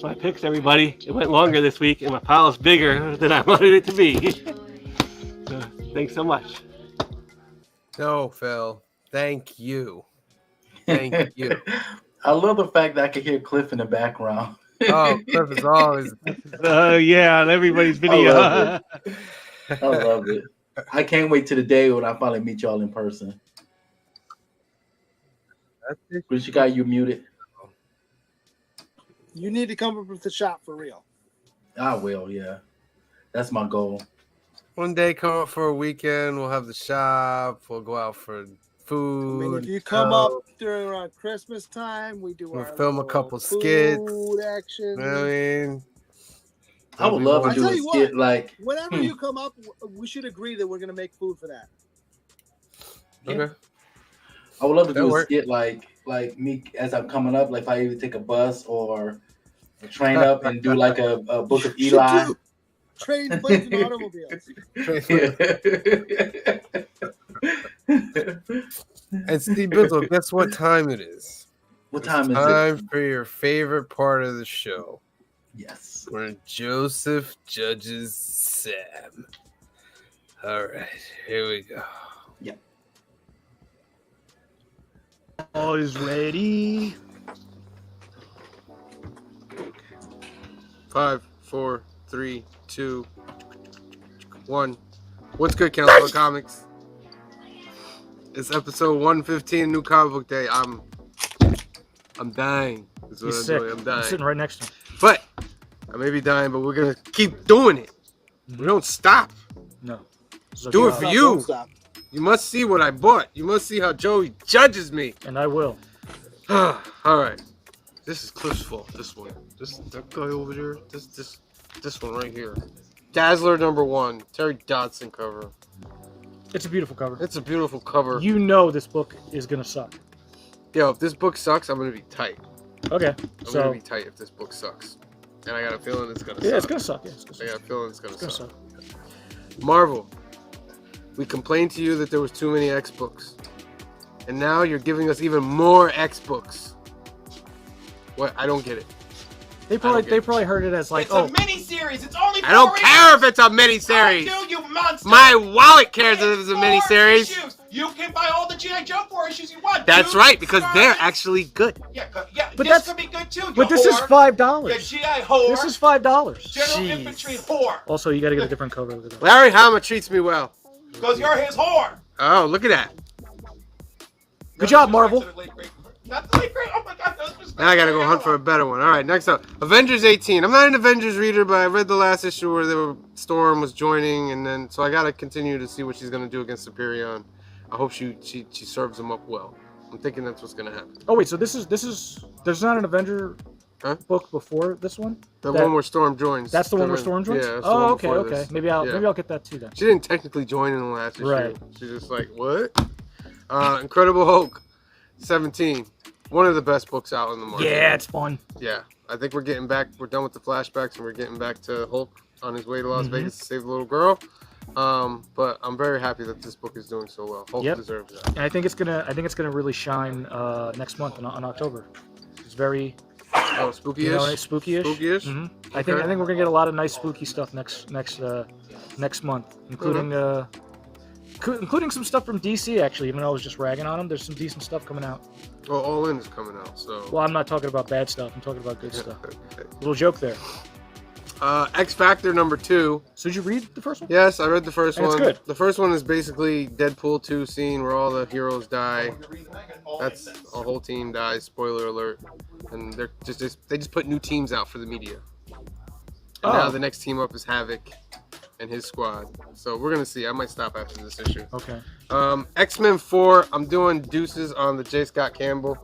That's my picks, everybody. It went longer this week, and my pile is bigger than I wanted it to be. So, thanks so much. No, Phil. Thank you. Thank you. I love the fact that I can hear Cliff in the background. Oh, Cliff is always. Yeah, on everybody's I video. love it. I love it. I can't wait to the day when I finally meet y'all in person. Chris, you got you muted. You need to come up with the shop for real. I will, yeah. That's my goal. One day, come up for a weekend. We'll have the shop. We'll go out for food. I mean, if you come up during around Christmas time, we do We'll our film a little couple food skits. action. You know what I mean? I would love to I do tell a you skit what, like whenever you come up, we should agree that we're gonna make food for that. Okay. I would love to That'll do a work. skit like me as I'm coming up, like if I either take a bus or a train up and do like a Book of You should Eli. do trains, planes, and automobiles. And Steve Bizzle, guess what time it is? What time is Time for your favorite part of the show. Yes. Where Joseph judges Sam. All right, here we go. Yeah. All is ready. 5, 4, 3, 2, 1. What's good, Council of Comics? It's episode 115, New Comic Book Day. I'm dying. That's what He's I'm sick. doing. I'm dying. I'm sitting right next to him. But I may be dying, but we're gonna keep doing it. We don't stop. No. Do it for you. You must see what I bought. You must see how Joey judges me. And I will. All right. This is Cliff's fault. This one. That guy over there. This one right here. Dazzler #1. Terry Dodson cover. It's a beautiful cover. It's a beautiful cover. You know this book is gonna suck. Yo, if this book sucks, I'm gonna be tight. Okay. I'm gonna be tight if this book sucks. And I got a feeling it's gonna suck. Yeah, it's gonna suck. Yeah, it's gonna suck. I got a feeling it's gonna It's gonna suck. suck. Marvel, we complained to you that there was too many X books. And now you're giving us even more X books. What? I don't get it. They probably heard it as like, It's a mini-series. It's only 4 I don't issues. care if it's a mini-series. I do, you monster. My wallet cares if it's a 4 mini-series. issues. You can buy all the G.I. Joe 4 issues you want. That's Dude, right, because they're Scarlet. actually good. Yeah, But this that's- could be good too. But this is $5. The G.I. whore. This is $5. General Infantry whore. Also, you gotta get a different cover. Look at that. Larry Hama treats me well. Because you're his whore. Oh, look at that. Good job, Marvel. Not the late great. Oh my God. Now I gotta go hunt for a better one. All right, next up, Avengers 18. I'm not an Avengers reader, but I read the last issue where Storm was joining, and then so I gotta continue to see what she's gonna do against Superion. I hope she serves him up well. I'm thinking that's what's gonna happen. Oh wait, so this is there's not an Avenger book before this one? The one where Storm joins. That's the one where Storm joins? Yeah. that's the Oh, one okay, before okay. this. Maybe I'll get that too then. She didn't technically join in the last issue. Right. She's just like, what? Incredible Hulk 17. One of the best books out in the market. Yeah, it's fun. Yeah. I think we're getting back. We're done with the flashbacks, and we're getting back to Hulk on his way to Las Vegas to save the little girl. But I'm very happy that this book is doing so well. Hulk deserves that. And I think it's gonna really shine next month in October. It's very spooky-ish. You know, spooky-ish. Spooky-ish? Mhm. I think we're gonna get a lot of nice spooky stuff next month, including some stuff from DC. Actually, even though I was just ragging on them, there's some decent stuff coming out. Well, All In is coming out, so. Well, I'm not talking about bad stuff. I'm talking about good stuff. Little joke there. X Factor #2. So did you read the first one? Yes, I read the first And one. it's good. The first one is basically Deadpool 2 scene where all the heroes die. That's a whole team dies. Spoiler alert. And they just put new teams out for the media. And now the next team up is Havoc and his squad. So we're gonna see. I might stop after this issue. Okay. X-Men 4. I'm doing deuces on the J. Scott Campbell.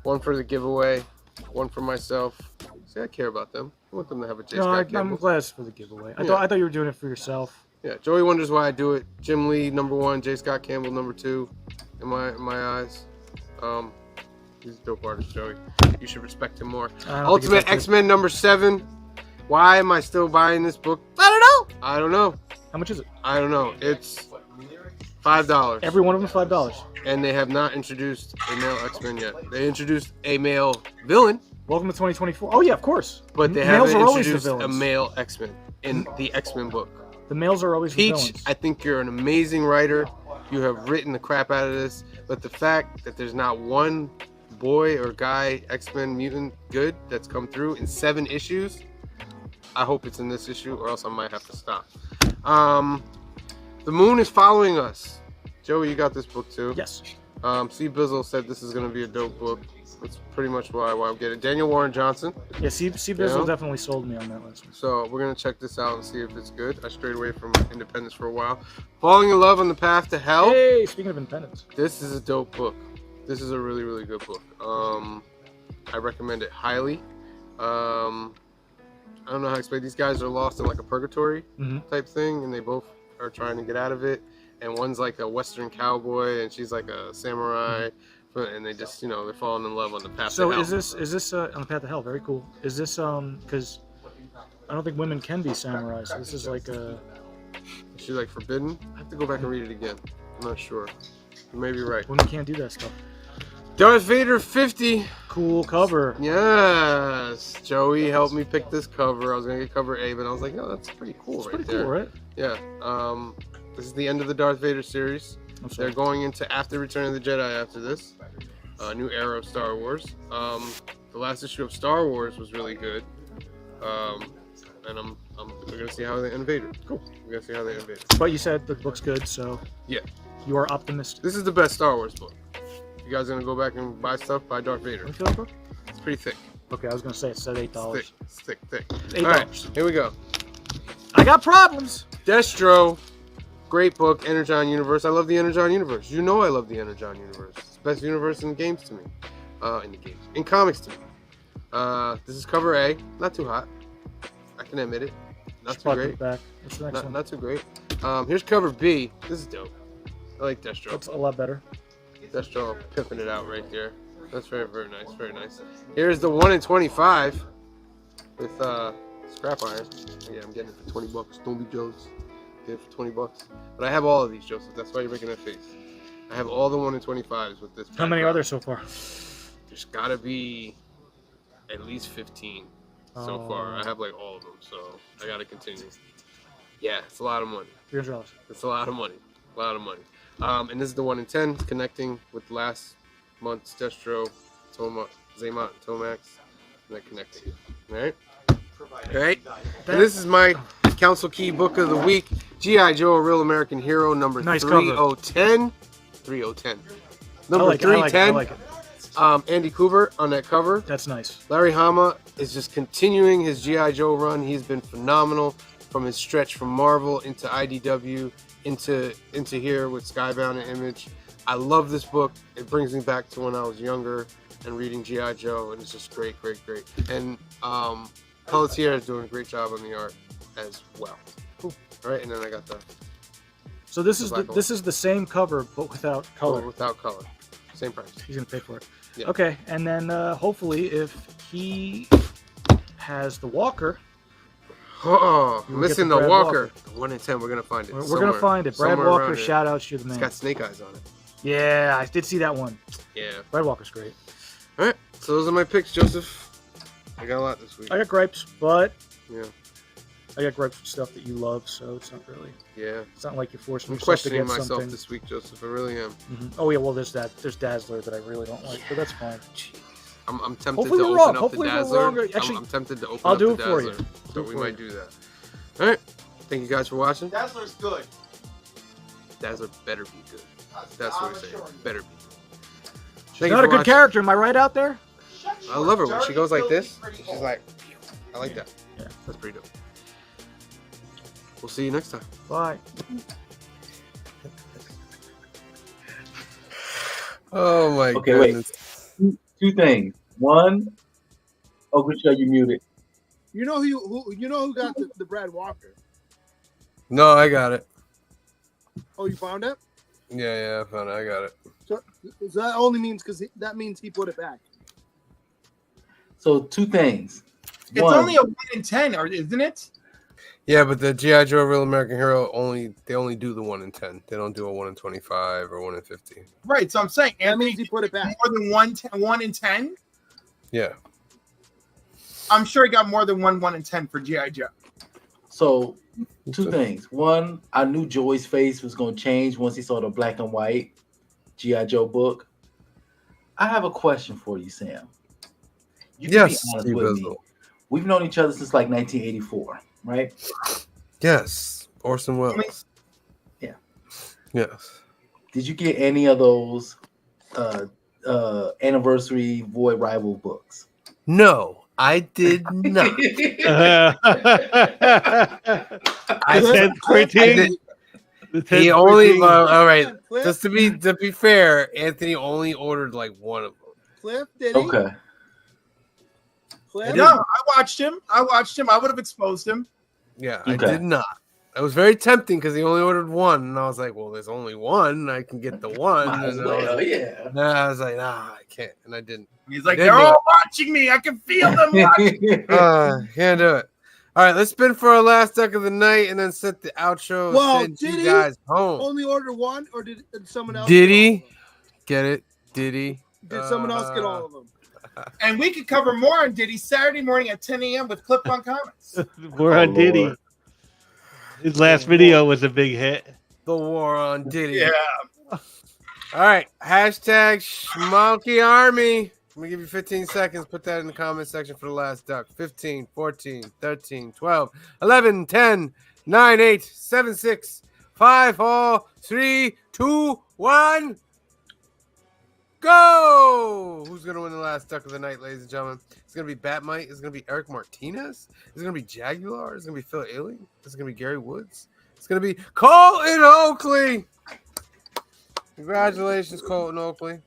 One for the giveaway. One for myself. See, I care about them. I want them to have a J. Scott Campbell. I'm glad it's for the giveaway. I Yeah. thought you were doing it for yourself. Yeah, Joey wonders why I do it. Jim Lee #1, J. Scott Campbell #2, in my eyes. He's a dope artist, Joey. You should respect him more. Ultimate X-Men #7. Why am I still buying this book? I don't know. How much is it? I don't know. It's $5. Every one of them $5. And they have not introduced a male X-Men yet. They introduced a male villain, Welcome to 2024. Oh yeah, of course. But they Males haven't are always the introduced a villains. male X-Men in the X-Men book. The males are always the Peach, villains. I think you're an amazing writer. You have written the crap out of this, but the fact that there's not one boy or guy X-Men mutant good that's come through in 7 issues, I hope it's in this issue, or else I might have to stop. The moon is following us. Joey, you got this book too. Yes. C. Bizzle said this is going to be a dope book. That's pretty much why I'm getting it. Daniel Warren Johnson. Yeah, C. Bizzle definitely sold me on that last one. So we're going to check this out and see if it's good. I strayed away from Independence for a while. Falling in Love on the Path to Hell. Hey, speaking of Independence. This is a dope book. This is a really, really good book. I recommend it highly. I don't know how to explain. These guys are lost in like a purgatory type thing, and they both are trying to get out of it. And one's like a Western cowboy, and she's like a samurai, and they just, they're falling in love on the path to hell. So is this on the path to hell? Very cool. Is this because I don't think women can be samurais. So this is like a. Is she like forbidden? I have to go back and read it again. I'm not sure. You may be right. Women can't do that stuff. Darth Vader 50. Cool cover. Yes. Joey helped me pick this cover. I was gonna get cover A, but I was like, no, that's pretty cool. It's right pretty there. cool, right? Yeah. This is the end of the Darth Vader series. They're going into after Return of the Jedi after this. New era of Star Wars. The last issue of Star Wars was really good. And we're gonna see how they end Vader. Cool. We're gonna see how they end Vader. But you said the book's good, so yeah, you are optimistic. This is the best Star Wars book. You guys gonna go back and buy stuff? Buy Darth Vader. You feel that book? It's pretty thick. Okay, I was gonna say it said $8. It's thick. $8. All right, here we go. I got problems. Destro, great book. Energon Universe. I love the Energon Universe. You know I love the Energon Universe. It's the best universe in games to me. In comics to me. This is cover A. Not too hot. I can admit it. Not too great. Back. What's the next one? Not too great. Here's cover B. This is dope. I like Destro. That's a lot better. Destro pimping it out right there. That's very, very nice. Very nice. Here's the 1 in 25 with scrap iron. Yeah, I'm getting it for $20. Don't be jealous. Get it for $20. But I have all of these, Joseph. That's why you're making that face. I have all the 1 in 25s with this. How many are there so far? There's got to be at least 15 so far. I have like all of them, so I got to continue. Yeah, it's a lot of money. $300. It's a lot of money. A lot of money. And this is the 1 in 10 connecting with last month's Destro, Zaymot, Tomax, and then connecting. All right? All right? And this is my Council Key Book of the Week, G.I. Joe, A Real American Hero, number 3010. 3010. Number 310. I like it. Andy Kubert on that cover. That's nice. Larry Hama is just continuing his G.I. Joe run. He's been phenomenal from his stretch from Marvel into IDW into here with Skybound and Image. I love this book. It brings me back to when I was younger and reading G.I. Joe, and it's just great. And Pelletier is doing a great job on the art as well. All right, and then I got the. So this is the same cover but without color. Oh, without color, same price. He's gonna pay for it. Yeah. Okay, and then hopefully if he has the Walker. Oh, missing the Walker. 1 in 10. We're gonna find it. We're gonna find it. Brad Walker. Shout out to the man. It's got snake eyes on it. Yeah, I did see that one. Yeah. Brad Walker's great. All right, so those are my picks, Joseph. I got a lot this week. I got gripes, but yeah, I got gripes with stuff that you love, so it's not really. Yeah. It's not like you're forcing I'm yourself questioning to get myself something. this week, Joseph. I really am. Oh yeah, well there's that. There's Dazzler that I really don't like, but that's fine. I'm tempted Hopefully to we're open wrong. up Hopefully the we're Dazzler. wrong. Actually, I'm tempted to open I'll up do the it for Dazzler. you. So we might do that. All right. Thank you guys for watching. Dazzler's good. Dazzler better be good. That's what we're saying. Better be good. She's not a good character, am I right out there? I love her when she goes like this. She's like, I like that. Yeah, that's pretty dope. We'll see you next time. Bye. Oh my goodness. Wait. Two things. One, Uncle Show, you muted. You know who got the Brad Walker? No, I got it. Oh, you found it? Yeah, I found it. I got it. So that only means that means he put it back. So 2 things. It's only a 1 in 10, or isn't it? Yeah, but the G.I. Joe Real American Hero only do the 1 in 10. They don't do a 1 in 25 or 1 in 50. Right. So I'm saying that means he put it back. More than 1 in 10. Yeah. I'm sure he got more than 1, 1, and 10 for G.I. Joe. So, two things. One, I knew Joey's face was going to change once he saw the black and white G.I. Joe book. I have a question for you, Sam. You can be honest with me. We've known each other since like 1984, right? Yes. Orson Welles. Yeah. Yes. Did you get any of those anniversary Void Rival books? No, I did not. He only all right. Just to be fair, Anthony only ordered like one of them. Cliff, did he? Okay. Cliff? No, I watched him. I would have exposed him. Yeah, I did not. It was very tempting because he only ordered one, and I was like, "Well, there's only one. I can get the one." Might as And I was well, like, yeah. Nah, I was like, "Nah, I can't," and I didn't. He's like, they're all watching me. I can feel them watching. Can't do it. All right, let's spin for our last duck of the night, and then set the outro. Well, send did you he guys home? only order one, or did someone else? Did he get it? Did he? Did someone else get all of them? And we could cover more on Diddy Saturday morning at 10 a.m. with Clip on Comics. More on Diddy. His last video was a big hit. The war on Diddy. Yeah. All right. Hashtag Schmalky Army. I'm going to give you 15 seconds. Put that in the comment section for the last duck. 15, 14, 13, 12, 11, 10, 9, 8, 7, 6, 5, 4, 3, 2, 1. Go! Who's going to win the last duck of the night, ladies and gentlemen? It's going to be Batmite. It's going to be Eric Martinez. It's going to be Jaguar. It's going to be Phil Ailing. It's going to be Gary Woods. It's going to be Colton Oakley. Congratulations, Colton Oakley.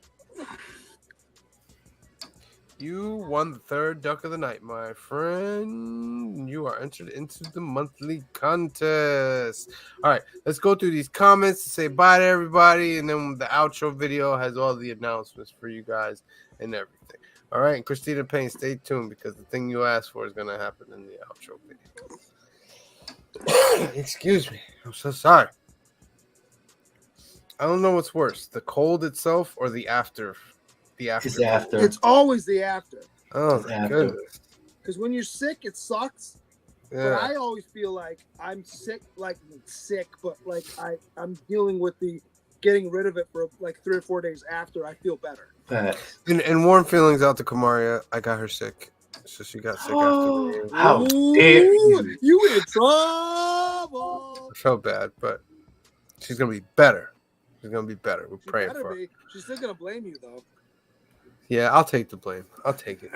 You won the third duck of the night, my friend. You are entered into the monthly contest. All right, let's go through these comments to say bye to everybody, and then the outro video has all the announcements for you guys and everything. All right, and Christina Payne, stay tuned because the thing you asked for is going to happen in the outro video. Excuse me. I'm so sorry. I don't know what's worse, the cold itself or the after. The after. It's after. It's always the after. Oh my goodness. Because when you're sick, it sucks. Yeah. But I always feel like I'm sick, but like I'm dealing with the getting rid of it for like 3 or 4 days after I feel better. And warm feelings out to Kamaria. I got her sick. So she got sick after. How dare you? You in trouble. I felt bad, but she's gonna be better. She's gonna be better. We're praying for her. She's still gonna blame you though. Yeah, I'll take the blame. I'll take it.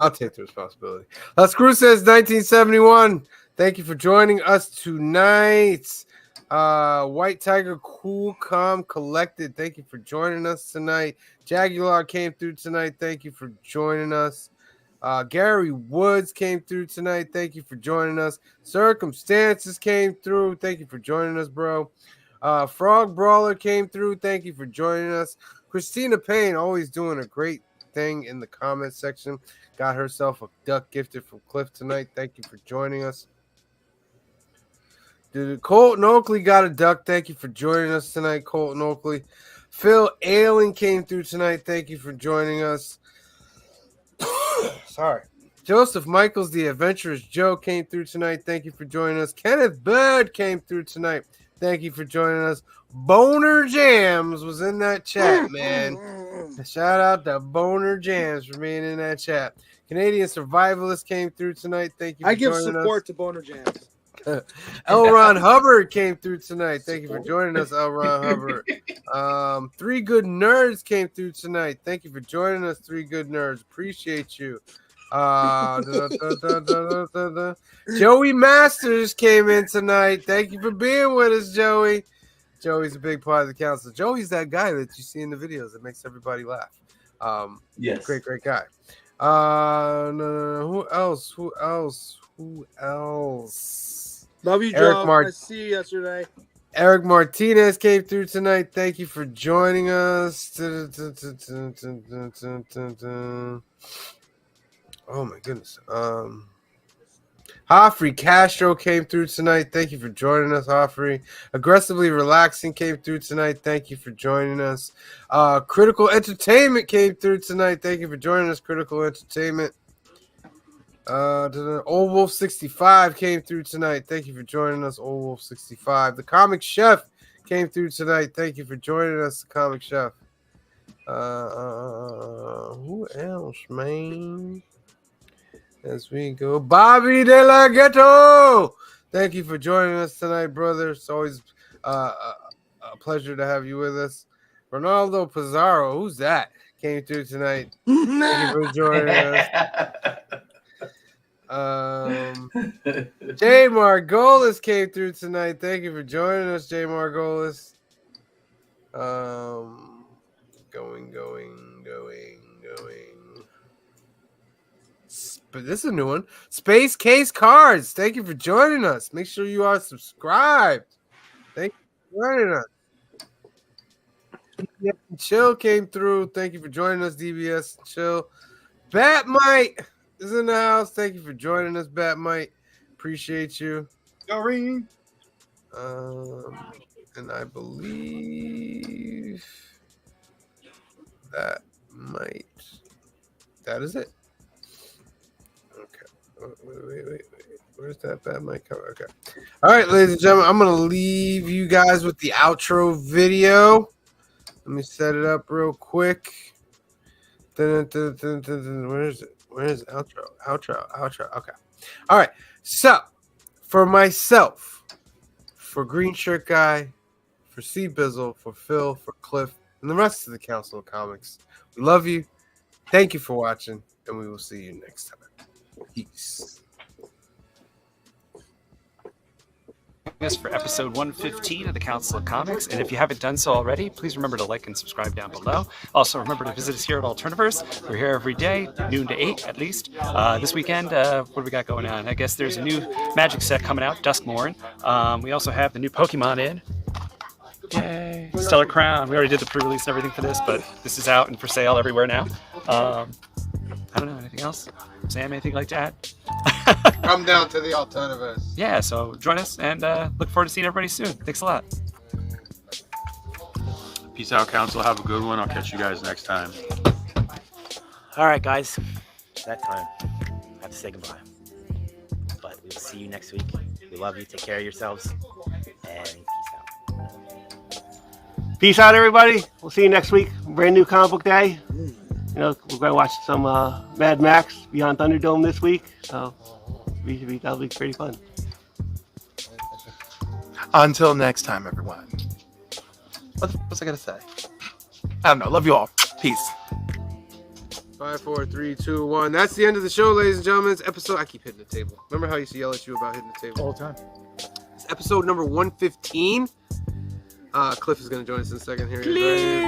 I'll take the responsibility. Screw says 1971. Thank you for joining us tonight. White Tiger, Cool, Calm, Collected. Thank you for joining us tonight. Jaguar came through tonight. Thank you for joining us. Gary Woods came through tonight. Thank you for joining us. Circumstances came through. Thank you for joining us, bro. Frog Brawler came through. Thank you for joining us. Christina Payne, always doing a great thing in the comment section. Got herself a duck gifted from Cliff tonight. Thank you for joining us. Dude, Colton Oakley got a duck. Thank you for joining us tonight, Colton Oakley. Phil Ailing came through tonight. Thank you for joining us. Sorry. Joseph Michaels, the Adventurous Joe, came through tonight. Thank you for joining us. Kenneth Bird came through tonight. Thank you for joining us. Boner Jams was in that chat, man. Shout out to Boner Jams for being in that chat. Canadian Survivalist came through tonight. Thank you for I give joining support to Boner Jams. L. Ron Hubbard came through tonight. Thank you for joining us, L. Ron Hubbard. Three Good Nerds came through tonight. Thank you for joining us, Three Good Nerds. Appreciate you. Joey Masters came in tonight. Thank you for being with us, Joey. Joey's a big part of the council. Joey's that guy that you see in the videos that makes everybody laugh. Yes. Great guy. Who else? Love you, Eric Joe. Mart- I see you yesterday. Eric Martinez came through tonight. Thank you for joining us. Oh my goodness. Hoffrey Castro came through tonight. Thank you for joining us, Hoffrey. Aggressively Relaxing came through tonight. Thank you for joining us. Critical Entertainment came through tonight. Thank you for joining us, Critical Entertainment. Old Wolf 65 came through tonight. Thank you for joining us, Old Wolf 65. The Comic Chef came through tonight. Thank you for joining us, the Comic Chef. Who else, man? As we go, Bobby De La Ghetto. Thank you for joining us tonight, brother. It's always a pleasure to have you with us. Ronaldo Pizarro, who's that? Came through tonight. Thank you for joining us. Jay Margolis came through tonight. Thank you for joining us, Jay Margolis. Going. But this is a new one. Space Case Cards. Thank you for joining us. Make sure you are subscribed. Thank you for joining us. DBS and Chill came through. Thank you for joining us, DBS and Chill. Batmite is in the house. Thank you for joining us, Batmite. Appreciate you. Doreen. And I believe that is it. Okay. Wait. Where's that Batmite cover? Okay. All right, ladies and gentlemen, I'm going to leave you guys with the outro video. Let me set it up real quick. Where is it? Where's outro? Outro. Okay. All right. So, for myself, for Green Shirt Guy, for C Bizzle, for Phil, for Cliff, and the rest of the Council of Comics, we love you. Thank you for watching, and we will see you next time. Peace. Us for episode 115 of the Council of Comics, and if you haven't done so already, please remember to like and subscribe down below. Also, remember to visit us here at Alterniverse. We're here every day, noon to 8 at least. This weekend, what do we got going on? I guess there's a new Magic set coming out, Duskmorn. We also have the new Pokemon in. Yay! Stellar Crown. We already did the pre-release and everything for this, but this is out and for sale everywhere now. I don't know, anything else? Sam, anything you'd like to add? Come down to the Alterniverse. Yeah, so join us and look forward to seeing everybody soon. Thanks a lot. Peace out, Council. Have a good one. I'll catch you guys next time. All right, guys. It's that time. I have to say goodbye. But we will see you next week. We love you. Take care of yourselves. And peace out. Peace out, everybody. We'll see you next week. Brand new comic book day. You know, we're going to watch some Mad Max Beyond Thunderdome this week. So that'll be pretty fun. Until next time, everyone. What's I got to say? I don't know. Love you all. Peace. 5, 4, 3, 2, 1. That's the end of the show, ladies and gentlemen. It's episode. I keep hitting the table. Remember how I used to yell at you about hitting the table? All the time. It's episode number 115. Cliff is going to join us in a second here.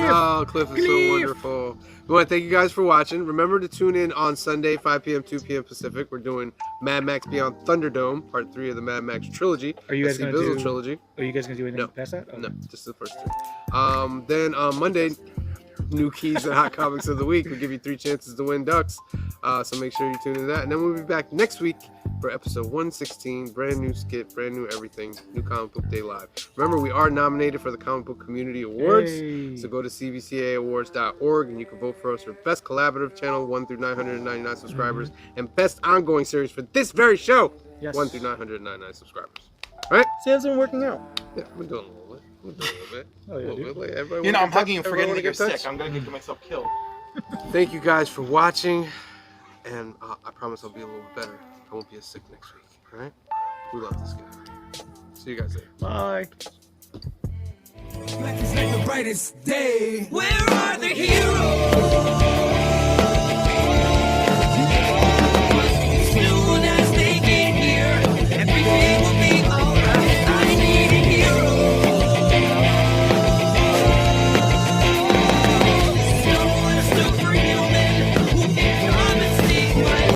Oh, Cliff is so wonderful. We want to thank you guys for watching. Remember to tune in on Sunday, 5 p.m., 2 p.m. Pacific. We're doing Mad Max Beyond Thunderdome, part 3 of the Mad Max trilogy. Are you guys going to do trilogy? Are you guys going to do anything past that? No, just the first 3. Then on Monday, new keys and hot comics of the week. We give you 3 chances to win ducks. So make sure you tune in to that. And then we'll be back next week for episode 116. Brand new skit, brand new everything. New Comic Book Day Live. Remember, we are nominated for the Comic Book Community Awards. Hey. So go to cbcaawards.org and you can vote for us for Best Collaborative Channel, 1 through 999 subscribers, and Best Ongoing Series for this very show, 1 through 999 subscribers. Right? Sales aren't working out. Yeah, we're doing a little bit. Oh, yeah, dude. Everybody You know, wanna I'm get hugging you, touched? forgetting Everybody that you're wanna get sick. I'm going to get myself killed. Thank you guys for watching, and I promise I'll be a little better. I won't be as sick next week. All right? We love this guy. See you guys later. Bye. Black is like the brightest day. Where are the heroes?